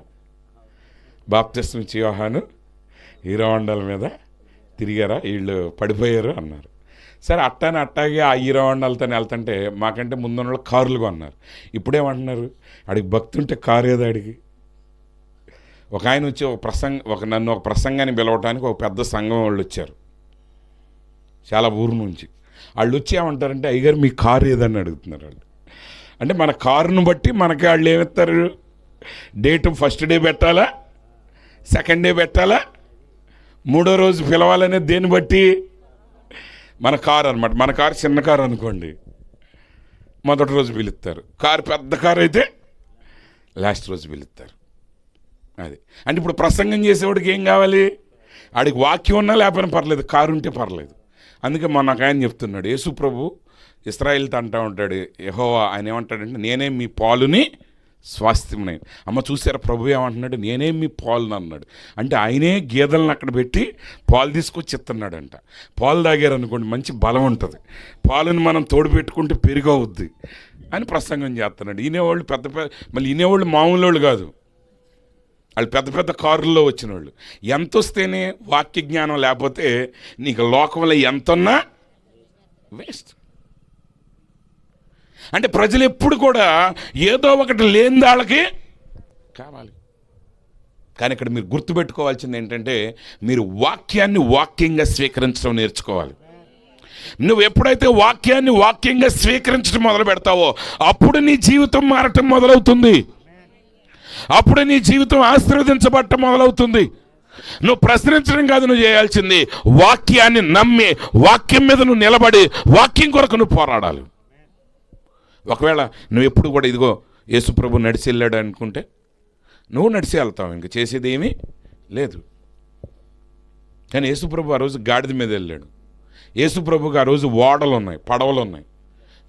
బాప్తిస్మం ఇచ్చే యోహాను హీరో హోండాల మీద తిరిగారా, వీళ్ళు పడిపోయారు అన్నారు. సరే అట్టాగే ఆ హీరో హోండాలతో వెళ్తుంటే మాకంటే ముందున్న వాళ్ళు కారులు కొన్నారు. ఇప్పుడేమంటున్నారు, ఆడికి భక్తి ఉంటే కారు ఏదో అడిగి. ఒక ఆయన వచ్చి నన్ను ఒక ప్రసంగాన్ని పిలవటానికి ఒక పెద్ద సంఘం వాళ్ళు వచ్చారు, చాలా ఊరు నుంచి. వాళ్ళు వచ్చి ఏమంటారంటే అయ్యగారు మీ కారు ఏదని అడుగుతున్నారు వాళ్ళు. అంటే మన కారును బట్టి మనకి వాళ్ళు ఏమిస్తారు, డేటు ఫస్ట్ డే పెట్టాలా, సెకండ్ డే పెట్టాలా, మూడో రోజు పిలవాలనేది దేన్ని బట్టి, మన కారు అనమాట. మన కారు చిన్న కారు అనుకోండి, మొదటి రోజు పిలుస్తారు. కారు పెద్ద కారు అయితే లాస్ట్ రోజు పిలుస్తారు. అది అంటే ఇప్పుడు ప్రసంగం చేసేవాడికి ఏం కావాలి, ఆడికి వాక్యం ఉన్నా లేకపోయినా పర్లేదు, కారు ఉంటే పర్లేదు. అందుకే నాకు ఆయన చెప్తున్నాడు, యేసు ప్రభు ఇశ్రాయేలుతో అంటూ ఉంటాడు, యెహోవా ఆయన ఏమంటాడంటే నేనే మీ పాలుని స్వాస్థ్యమునై. అమ్మ చూసారా ప్రభు ఏమంటున్నాడు, నేనే మీ పాలుని అన్నాడు. అంటే ఆయనే గేదెలను అక్కడ పెట్టి పాలు తీసుకొచ్చి ఇస్తున్నాడంట. పాలు తాగారనుకోండి మంచి బలం ఉంటుంది, పాలుని మనం తోడు పెట్టుకుంటే పెరుగవుద్ది అని ప్రసంగం చేస్తున్నాడు. ఈనేవాళ్ళు మళ్ళీ ఈనేవాళ్ళు మామూలు వాళ్ళు కాదు, వాళ్ళు పెద్ద పెద్ద కారుల్లో వచ్చిన వాళ్ళు. ఎంత వస్తేనే వాక్య జ్ఞానం లేకపోతే నీకు లోకంలో ఎంతున్నా వేస్ట్. అంటే ప్రజలు ఎప్పుడు కూడా ఏదో ఒకటి లేని వాళ్ళకి కావాలి. కానీ ఇక్కడ మీరు గుర్తుపెట్టుకోవాల్సింది ఏంటంటే మీరు వాక్యాన్ని వాక్యంగా స్వీకరించడం నేర్చుకోవాలి. నువ్వు ఎప్పుడైతే వాక్యాన్ని వాక్యంగా స్వీకరించడం మొదలు పెడతావో అప్పుడు నీ జీవితం మారటం మొదలవుతుంది. అప్పుడే నీ జీవితం ఆశీర్వదించబడటం మొదలవుతుంది. నువ్వు ప్రశ్నించడం కాదు నువ్వు చేయాల్సింది, వాక్యాన్ని నమ్మి వాక్యం మీద నువ్వు నిలబడి వాక్యం కొరకు నువ్వు పోరాడాలి. ఒకవేళ నువ్వు ఎప్పుడు కూడా ఇదిగో యేసుప్రభు నడిచి వెళ్ళాడు అనుకుంటే నువ్వు నడిచి వెళ్తావు, ఇంక చేసేది ఏమీ లేదు. కానీ యేసుప్రభు ఆ రోజు గాడిద మీద వెళ్ళాడు. యేసుప్రభుకి ఆ రోజు ఓడలు ఉన్నాయి, పడవలు ఉన్నాయి.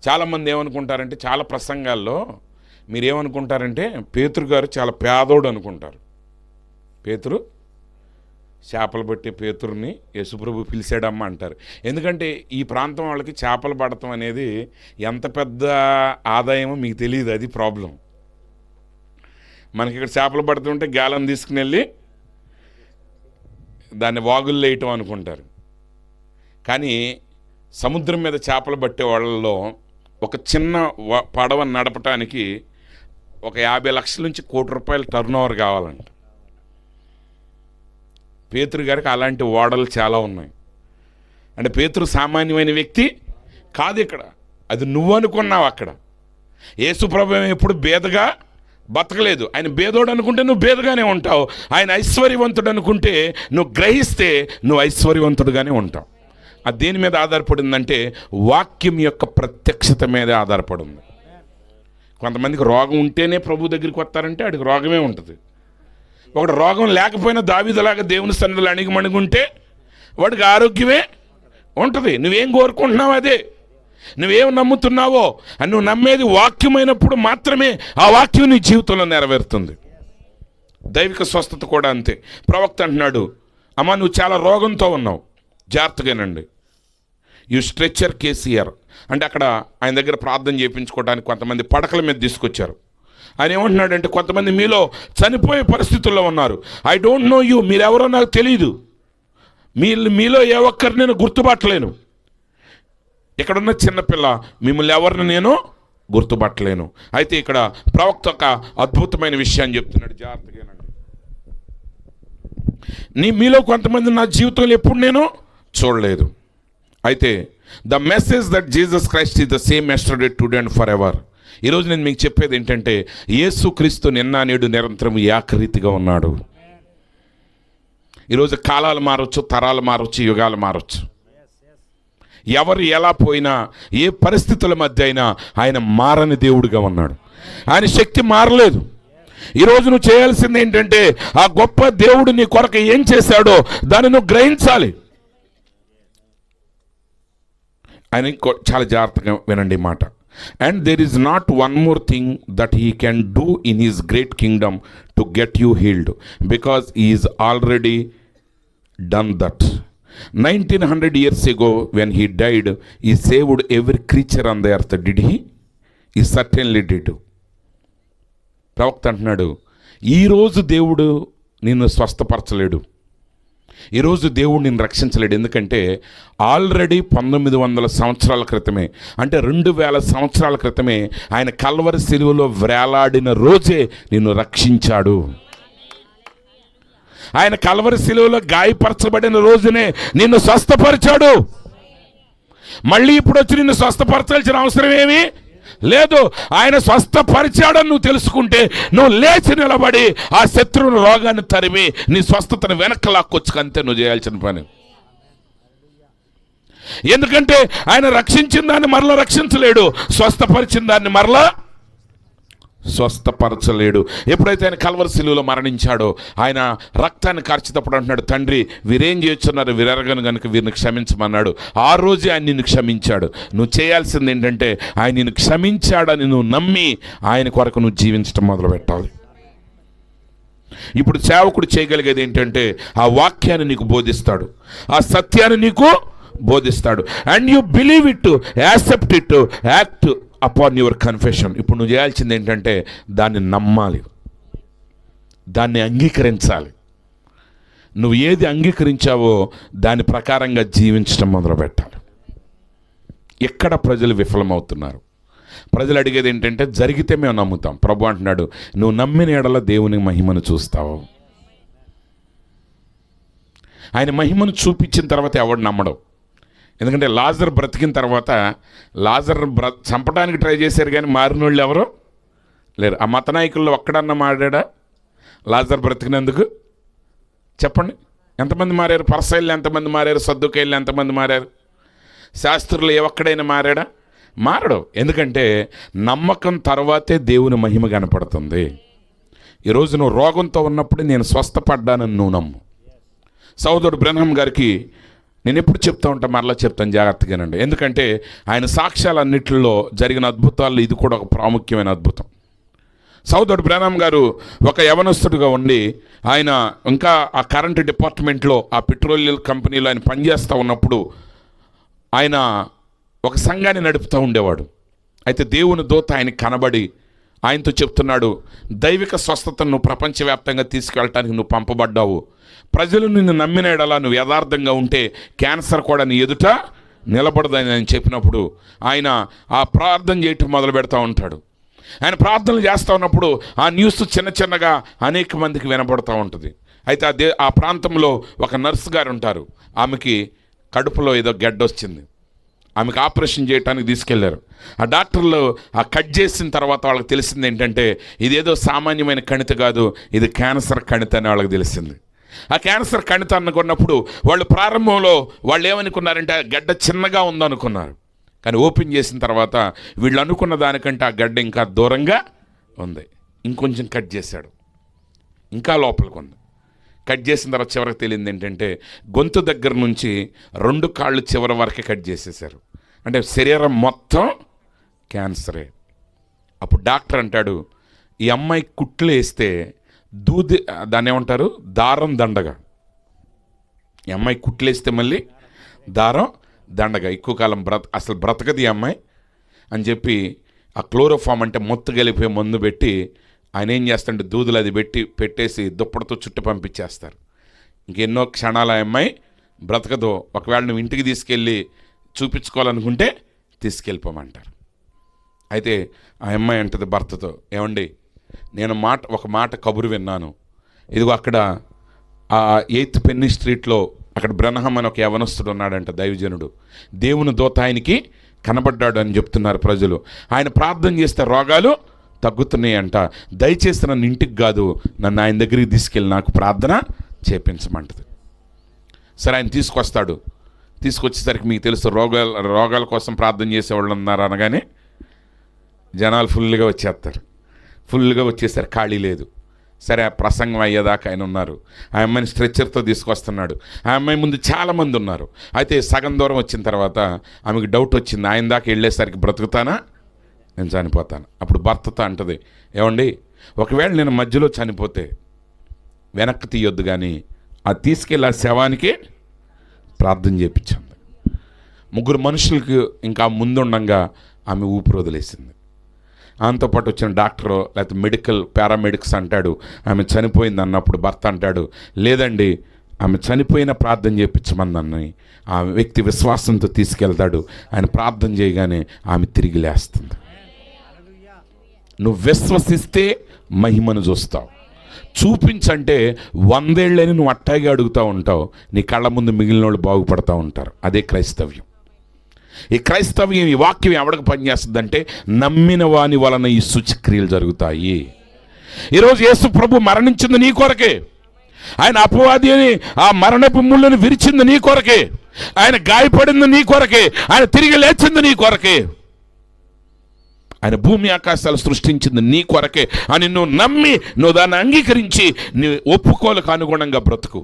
చాలామంది ఏమనుకుంటారంటే చాలా ప్రసంగాల్లో మీరేమనుకుంటారంటే పేతురు గారు చాలా పేదోడు అనుకుంటారు. పేతురు చేపలు పట్టే పేతురుని యేసుప్రభు పిలిచాడమ్మా అంటారు. ఎందుకంటే ఈ ప్రాంతం వాళ్ళకి చేపలు పడటం అనేది ఎంత పెద్ద ఆదాయమో మీకు తెలియదు, అది ప్రాబ్లం. మనకి ఇక్కడ చేపలు పడుతుంటే గాలం తీసుకుని వెళ్ళి దాన్ని వాగుల్లో వేయటం అనుకుంటారు. కానీ సముద్రం మీద చేపలు పట్టే వాళ్ళలో ఒక చిన్న పడవ నడపటానికి ఒక 50 లక్షల నుంచి ₹1 కోటి టర్న్ ఓవర్ కావాలంట. పేతురు గారికి అలాంటి ఓడలు చాలా ఉన్నాయి. అంటే పేతురు సామాన్యమైన వ్యక్తి కాదు ఇక్కడ, అది నువ్వు అనుకున్నావు. అక్కడ యేసుప్రభు ఎప్పుడు బేదగా బతకలేదు. ఆయన బేదోడు అనుకుంటే నువ్వు బేదగానే ఉంటావు, ఆయన ఐశ్వర్యవంతుడు అనుకుంటే నువ్వు గ్రహిస్తే నువ్వు ఐశ్వర్యవంతుడుగానే ఉంటావు. అది దేని మీద ఆధారపడిందంటే వాక్యం యొక్క ప్రత్యక్షత మీద ఆధారపడింది. కొంతమందికి రోగం ఉంటేనే ప్రభు దగ్గరికి వస్తారంటే వాడికి రోగమే ఉంటుంది. ఒకటి రోగం లేకపోయినా దావీదులాగా దేవుని సన్నిధిలో అణిగిమణిగుంటే వాడికి ఆరోగ్యమే ఉంటుంది. నువ్వేం కోరుకుంటున్నావు అదే, నువ్వేం నమ్ముతున్నావో అని నువ్వు నమ్మేది వాక్యమైనప్పుడు మాత్రమే ఆ వాక్యం నీ జీవితంలో నెరవేరుతుంది. దైవిక స్వస్థత కూడా అంతే. ప్రవక్త అంటున్నాడు, అమ్మ నువ్వు చాలా రోగంతో ఉన్నావు, జాగ్రత్తగానండి. యు స్ట్రెచ్చర్ కేసీఆర్ అంటే అక్కడ ఆయన దగ్గర ప్రార్థన చేయించుకోవడానికి కొంతమంది పడకల మీద తీసుకొచ్చారు. ఆయన ఏమంటున్నాడంటే, కొంతమంది మీలో చనిపోయే పరిస్థితుల్లో ఉన్నారు. ఐ డోంట్ నో యూ, మీరెవరో నాకు తెలియదు, మీలో ఏ ఒక్కరిని నేను గుర్తుపట్టలేను. ఇక్కడున్న చిన్నపిల్ల, మిమ్మల్ని ఎవరిని నేను గుర్తుపట్టలేను. అయితే ఇక్కడ ప్రవక్త ఒక అద్భుతమైన విషయాన్ని చెప్తున్నాడు, జాగ్రత్తగానండి. మీలో కొంతమంది నా జీవితంలో ఎప్పుడు నేను చూడలేదు. అయితే the message that Jesus Christ is the same yesterday today and for ever. ఈరోజు నేను మీకు చెప్పేది ఏంటంటే, యేసు క్రీస్తు నిన్న నేడు నిరంతరం ఏకరీతిగా ఉన్నాడు. ఈరోజు కాలాలు మారవచ్చు, తరాలు మారవచ్చు, యుగాలు మారవచ్చు. ఎవరు ఎలా పోయినా, ఏ పరిస్థితుల మధ్య అయినా ఆయన మారని దేవుడిగా ఉన్నాడు. ఆయన శక్తి మారలేదు. ఈరోజు నువ్వు చేయాల్సింది ఏంటంటే, ఆ గొప్ప దేవుడు నీ కొరకు ఏం చేశాడో దాన్ని నువ్వు గ్రహించాలి. ఆయన చాలా జాగ్రత్తగా వినండి మాట. And there is not one more thing that he can do in his great Kingdom to get you healed, because he is already done that. 1900 years ago when he died, he saved every creature on the earth. Did he? He certainly did. ప్రవక్త అంటున్నాడు, ఈరోజు దేవుడు నిన్ను స్వస్థపరచలేడు, ఈరోజు దేవుడు నిన్ను రక్షించలేడు. ఎందుకంటే ఆల్రెడీ 1900 సంవత్సరాల క్రితమే, అంటే 2000 సంవత్సరాల క్రితమే ఆయన కల్వరి శిలువలో వ్రేలాడిన రోజే నిన్ను రక్షించాడు. ఆయన కల్వరి శిలువలో గాయపరచబడిన రోజునే నిన్ను స్వస్థపరిచాడు. మళ్ళీ ఇప్పుడు వచ్చి నిన్ను స్వస్థపరచాల్సిన అవసరం ఏమీ లేదు. ఆయన స్వస్థపరిచాడని నువ్వు తెలుసుకుంటే నువ్వు లేచి నిలబడి ఆ శత్రువుని, రోగాన్ని తరిమి నీ స్వస్థతను వెనక్కి లాక్కొచ్చు. అంతే నువ్వు చేయాల్సిన పని. ఎందుకంటే ఆయన రక్షించిన దాన్ని మరలా రక్షించలేడు, స్వస్థపరిచిన దాన్ని మరలా స్వస్థపరచలేడు. ఎప్పుడైతే ఆయన కల్వరి శిలువలో మరణించాడో, ఆయన రక్తాన్ని కార్చేటప్పుడు అంటున్నాడు, తండ్రి వీరేం చేస్తున్నారు, వీరెరగను కనుక వీరిని క్షమించమన్నాడు. ఆ రోజే ఆయన నిన్ను క్షమించాడు. నువ్వు చేయాల్సింది ఏంటంటే, ఆయన నిన్ను క్షమించాడని నువ్వు నమ్మి ఆయన కొరకు నువ్వు జీవించడం మొదలు పెట్టాలి. ఇప్పుడు సేవకుడు చేయగలిగేది ఏంటంటే, ఆ వాక్యాన్ని నీకు బోధిస్తాడు, ఆ సత్యాన్ని నీకు బోధిస్తాడు. And you believe it, accept it, act upon your confession. ఇప్పుడు నువ్వు చేయాల్సింది ఏంటంటే, దాన్ని నమ్మాలి, దాన్ని అంగీకరించాలి. నువ్వు ఏది అంగీకరించావో దాని ప్రకారంగా జీవించడం మొదలు పెట్టాలి. ఎక్కడ ప్రజలు విఫలమవుతున్నారు? ప్రజలు అడిగేది ఏంటంటే, జరిగితే మేము నమ్ముతాం. ప్రభు అంటున్నాడు, నువ్వు నమ్మిన ఎడల దేవుని మహిమను చూస్తావు. ఆయన మహిమను చూపించిన తర్వాత ఎవడు నమ్మడం? ఎందుకంటే లాజర్ బ్రతికిన తర్వాత, లాజర్ చంపడానికి ట్రై చేశారు కానీ మారిన వాళ్ళు ఎవరు లేరు. ఆ మత నాయకుల్లో ఒక్కడన్నా మారాడా లాజర్ బ్రతికినందుకు? చెప్పండి, ఎంతమంది మారారు? పరసైళ్ళు ఎంతమంది మారారు? సద్దుకైళ్ళు ఎంతమంది మారారు? శాస్త్రులు ఏ ఒక్కడైనా మారాడా? మారడు. ఎందుకంటే నమ్మకం తర్వాతే దేవుని మహిమ కనపడుతుంది. ఈరోజు నువ్వు రోగంతో ఉన్నప్పుడు నేను స్వస్థపడ్డానని నువ్వు నమ్ము. సహోదరుడు బ్రహ్మం గారికి నేను ఎప్పుడు చెప్తా ఉంటాను, మరలా చెప్తాను, జాగ్రత్తగానండి. ఎందుకంటే ఆయన సాక్ష్యాలన్నింటిలో జరిగిన అద్భుతాల్లో ఇది కూడా ఒక ప్రాముఖ్యమైన అద్భుతం. సహోదరుడు బ్రహ్మం గారు ఒక యవనస్తుడిగా ఉండి, ఆయన ఇంకా ఆ కరెంటు డిపార్ట్మెంట్లో, ఆ పెట్రోలియం కంపెనీలో ఆయన పనిచేస్తూ ఉన్నప్పుడు ఆయన ఒక సంఘాన్ని నడుపుతూ ఉండేవాడు. అయితే దేవుని దూత ఆయనకి కనబడి ఆయనతో చెప్తున్నాడు, దైవిక స్వస్థతను నువ్వు ప్రపంచవ్యాప్తంగా తీసుకెళ్ళటానికి నువ్వు పంపబడ్డావు. ప్రజలు నిన్ను నమ్మిన ఎడలా నువ్వు యథార్థంగా ఉంటే క్యాన్సర్ కూడా నీ ఎదుట నిలబడదని ఆయన చెప్పినప్పుడు ఆయన ఆ ప్రార్థన చేయటం మొదలు పెడతా ఉంటాడు. ఆయన ప్రార్థనలు చేస్తూ ఉన్నప్పుడు ఆ న్యూస్ చిన్న చిన్నగా అనేక మందికి వినపడుతూ ఉంటుంది. అయితే ఆ ప్రాంతంలో ఒక నర్సు గారు ఉంటారు. ఆమెకి కడుపులో ఏదో గడ్డ వచ్చింది. ఆమెకు ఆపరేషన్ చేయడానికి తీసుకెళ్లారు. ఆ డాక్టర్లు ఆ కట్ చేసిన తర్వాత వాళ్ళకి తెలిసింది ఏంటంటే, ఇదేదో సామాన్యమైన కణిత కాదు, ఇది క్యాన్సర్ కణిత అని వాళ్ళకి తెలిసింది. ఆ క్యాన్సర్ కణిత అనుకున్నప్పుడు వాళ్ళు ప్రారంభంలో వాళ్ళు ఏమనుకున్నారంటే, ఆ గడ్డ చిన్నగా ఉందనుకున్నారు. కానీ ఓపెన్ చేసిన తర్వాత వీళ్ళు అనుకున్న దానికంటే ఆ గడ్డ ఇంకా దూరంగా ఉంది. ఇంకొంచెం కట్ చేశాడు, ఇంకా లోపలికి ఉంది. కట్ చేసిన తర్వాత చివరికి తెలియంది ఏంటంటే, గొంతు దగ్గర నుంచి 2 కాళ్ళు చివరి వరకే కట్ చేసేసారు. అంటే శరీరం మొత్తం క్యాన్సరే. అప్పుడు డాక్టర్ అంటాడు, ఈ అమ్మాయి కుట్లు వేస్తే దూది, దాన్ని ఏమంటారు, దారం దండగా. ఈ అమ్మాయి కుట్లు వేస్తే మళ్ళీ దారం దండగా, ఎక్కువ కాలం బ్రతకది ఈ అమ్మాయి అని చెప్పి ఆ క్లోరోఫామ్ అంటే మొత్తు కలిపే మందు పెట్టి ఆయన ఏం చేస్తాడంటే దూదులు అది పెట్టేసి దుప్పటితో చుట్టూ పంపించేస్తారు. ఇంకెన్నో క్షణాలు ఆ అమ్మాయి బ్రతకదో. ఒకవేళ నువ్వు ఇంటికి తీసుకెళ్ళి చూపించుకోవాలనుకుంటే తీసుకెళ్ళిపోమంటారు. అయితే ఆ అమ్మాయి అంటది భర్తతో, ఏమండి నేను ఒక మాట కబురు విన్నాను. ఇదిగో అక్కడ ఆ 8th పెన్నీ స్ట్రీట్లో అక్కడ బ్రహ్మం అని ఒక యవనస్తుడు ఉన్నాడంట, దైవజనుడు. దేవుని దూత ఆయనకి కనబడ్డాడు అని చెప్తున్నారు ప్రజలు. ఆయన ప్రార్థన చేస్తే రోగాలు తగ్గుతున్నాయి అంట. దయచేసి నన్ను ఇంటికి కాదు, నన్ను ఆయన దగ్గరికి తీసుకెళ్ళి నాకు ప్రార్థన చేపించమంటది. సరే ఆయన తీసుకొస్తాడు. తీసుకొచ్చేసరికి మీకు తెలుసు రోగాల కోసం ప్రార్థన చేసేవాళ్ళు ఉన్నారు అనగానే జనాలు ఫుల్గా వచ్చేస్తారు. ఫుల్గా వచ్చేసరికి ఖాళీ లేదు. సరే ఆ ప్రసంగం అయ్యేదాకా ఆయన ఉన్నారు. ఆ అమ్మాయిని స్ట్రెచ్చర్తో తీసుకొస్తున్నాడు. ఆ అమ్మాయి ముందు చాలామంది ఉన్నారు. అయితే సగం దూరం వచ్చిన తర్వాత ఆమెకు డౌట్ వచ్చింది, ఆయన దాకా వెళ్ళేసరికి బ్రతుకుతానా నేను చనిపోతాను. అప్పుడు భర్తతో అంటది, ఏమండి ఒకవేళ నేను మధ్యలో చనిపోతే వెనక్కి తీయొద్దు, కానీ అది తీసుకెళ్ళి ఆ శవానికి ప్రార్థన చేయించింది. 3 మనుషులకి ఇంకా ముందుండగా ఆమె ఊపిరి వదిలేసింది. ఆమెతో పాటు వచ్చిన డాక్టరు లేకపోతే పారామెడిక్స్ అంటాడు ఆమె చనిపోయింది అన్నప్పుడు భర్త అంటాడు, లేదండి ఆమె చనిపోయిన ప్రార్థన చేయించమని ఆ వ్యక్తి విశ్వాసంతో తీసుకెళ్తాడు. ఆయన ప్రార్థన చేయగానే ఆమె తిరిగి లేస్తుంది. నువ్వు విశ్వసిస్తే మహిమను చూస్తావు. చూపించంటే 100 ఏళ్ళని నువ్వు అట్టాగే అడుగుతూ ఉంటావు, నీ కళ్ళ ముందు మిగిలిన వాళ్ళు బాగుపడుతూ ఉంటారు. అదే క్రైస్తవ్యం. ఈ క్రైస్తవ్యం, ఈ వాక్యం ఎవరికి పనిచేస్తుందంటే నమ్మిన వాని వలన ఈ సూచక్రియలు జరుగుతాయి. ఈరోజు యేసు ప్రభు మరణించింది నీ కొరకే. ఆయన అపవాది అని ఆ మరణపు ముళ్ళను విరిచింది నీ కొరకే. ఆయన గాయపడింది నీ కొరకే. ఆయన తిరిగి లేచింది నీ కొరకే. ఆయన భూమి ఆకాశాలు సృష్టించింది నీ కొరకే అని నువ్వు నమ్మి నువ్వు దాన్ని అంగీకరించి నీ ఒప్పుకోలకు అనుగుణంగా బ్రతుకు.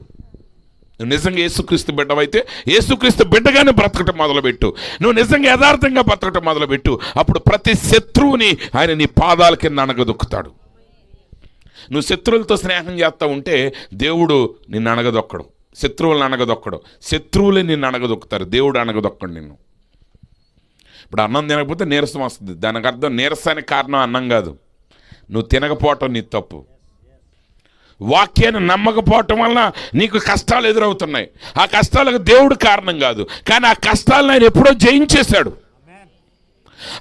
నువ్వు నిజంగా యేసుక్రీస్తు బిడ్డవైతే యేసుక్రీస్తు బిడ్డగానే బ్రతకటం మొదలుపెట్టు. నువ్వు నిజంగా యథార్థంగా బ్రతకటం మొదలుపెట్టు. అప్పుడు ప్రతి శత్రువుని ఆయన నీ పాదాల కింద అణగదొక్కుతాడు. నువ్వు శత్రువులతో స్నేహం చేస్తూ ఉంటే దేవుడు నిన్ను అణగదొక్కడు, శత్రువులను అణగదొక్కడు. శత్రువులే నిన్ను అణగదొక్కుతారు, దేవుడు అణగదొక్కడు నిన్ను. ఇప్పుడు అన్నం తినకపోతే నీరసం వస్తుంది. దానికి అర్థం నీరసానికి కారణం అన్నం కాదు, నువ్వు తినకపోవటం నీ తప్పు. వాక్యాన్ని నమ్మకపోవటం వలన నీకు కష్టాలు ఎదురవుతున్నాయి. ఆ కష్టాలకు దేవుడు కారణం కాదు, కానీ ఆ కష్టాలను ఆయన ఎప్పుడో జయించేశాడు.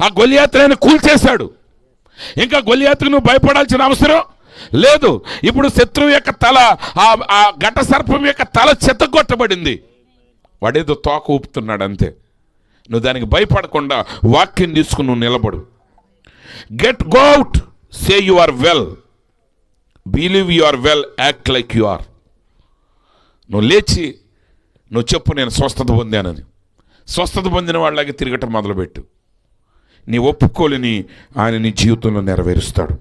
ఆ గొలియాతుని ఆయన కూల్చేశాడు. ఇంకా గొలియాతుకు నువ్వు భయపడాల్సిన అవసరం లేదు. ఇప్పుడు శత్రువు యొక్క తల, ఆ ఘట సర్పం యొక్క తల చెత్తగొట్టబడింది. వాడేదో తోక ఊపుతున్నాడు అంతే. నువ్వు దానికి భయపడకుండా వాక్యం తీసుకుని నువ్వు నిలబడు. Get go out, say you are well, believe you are well, act like you are. నువ్వు లేచి నువ్వు చెప్పు, నేను స్వస్థత పొందానని. స్వస్థత పొందిన వాళ్ళకి తిరగటం మొదలుపెట్టు. నీ ఒప్పుకోలేని ఆయన నీ జీవితంలో నెరవేరుస్తాడు.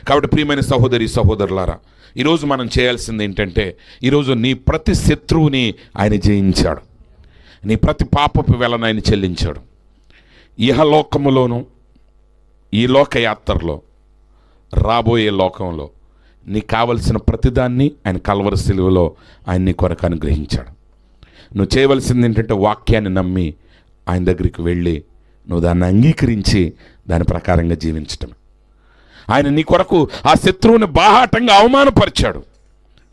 కాబట్టి ప్రియమైన సహోదరి సహోదరులారా, ఈరోజు మనం చేయాల్సింది ఏంటంటే, ఈరోజు నీ ప్రతి శత్రువుని ఆయన జయించాడు. నీ ప్రతి పాపపు వెలను ఆయన చెల్లించాడు. ఇహలోకములోను, ఈ లోకయాత్రలో, రాబోయే లోకంలో నీకు కావలసిన ప్రతిదాన్ని ఆయన కల్వరి సిలువలో ఆయన నీ కొరకు అనుగ్రహించాడు. నువ్వు చేయవలసింది ఏంటంటే వాక్యాన్ని నమ్మి ఆయన దగ్గరికి వెళ్ళి నువ్వు దాన్ని అంగీకరించి దాని ప్రకారంగా జీవించటం. ఆయన నీ కొరకు ఆ శత్రువుని బాహాటంగా అవమానపరిచాడు.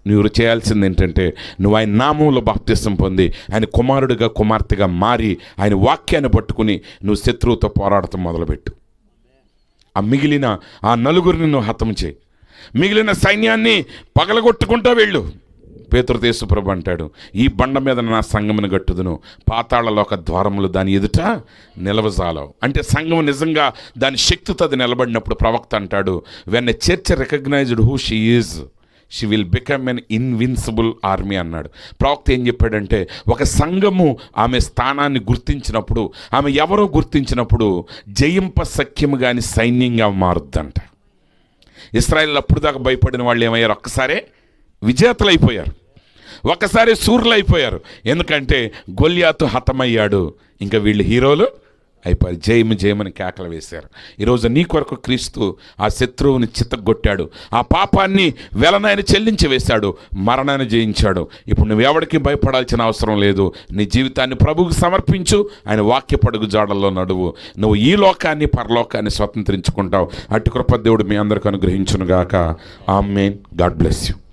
నువ్వు చేయాల్సింది ఏంటంటే నువ్వు ఆయన నామంలో బాప్తిసం పొంది ఆయన కుమారుడిగా కుమార్తెగా మారి ఆయన వాక్యాన్ని పట్టుకుని నువ్వు శత్రువుతో పోరాడటం మొదలుపెట్టు. ఆ మిగిలిన ఆ 9 నువ్వు హతం చేయి. మిగిలిన సైన్యాన్ని పగలగొట్టుకుంటా వెళ్ళు. పేతురు యేసుప్రభు అంటాడు, ఈ బండ మీద నా సంఘమును గట్టుదును, పాతాళలోక ద్వారములు దాని ఎదుట నిలవజాలవు. అంటే సంఘం నిజంగా దాని శక్తితో అది నిలబడినప్పుడు ప్రవక్త అంటాడు, when a church recognized who she is, she will become an invincible army అన్నాడు. ప్రవక్త ఏం చెప్పాడంటే, ఒక సంఘము ఆమె స్థానాన్ని గుర్తించినప్పుడు, ఆమె ఎవరో గుర్తించినప్పుడు జయింప సఖ్యము కానీ సైన్యంగా మారుద్దంట. ఇశ్రాయేలు అప్పుడు దాకా భయపడిన వాళ్ళు ఏమయ్యారు? ఒక్కసారే విజేతలు అయిపోయారు, ఒక్కసారి శూరులు అయిపోయారు. ఎందుకంటే గొల్యాతు హతమయ్యాడు, ఇంకా వీళ్ళు హీరోలు అయిపోయి జయము జయమని కేకలు వేశారు. ఈరోజు నీ కొరకు క్రీస్తు ఆ శత్రువుని చిత్తగొట్టాడు, ఆ పాపాన్ని వెలనాయన చెల్లించి వేశాడు, మరణాన్ని జయించాడు. ఇప్పుడు నువ్వు ఎవరికి భయపడాల్సిన అవసరం లేదు. నీ జీవితాన్ని ప్రభువుకు సమర్పించు, ఆయన వాక్య పడుగు జాడల్లో నడువు. నువ్వు ఈ లోకాన్ని పరలోకాన్ని స్వతంత్రించుకుంటావు. అటు కృప దేవుడు మీ అందరికీ అనుగ్రహించునుగాక. ఆమేన్. God bless you.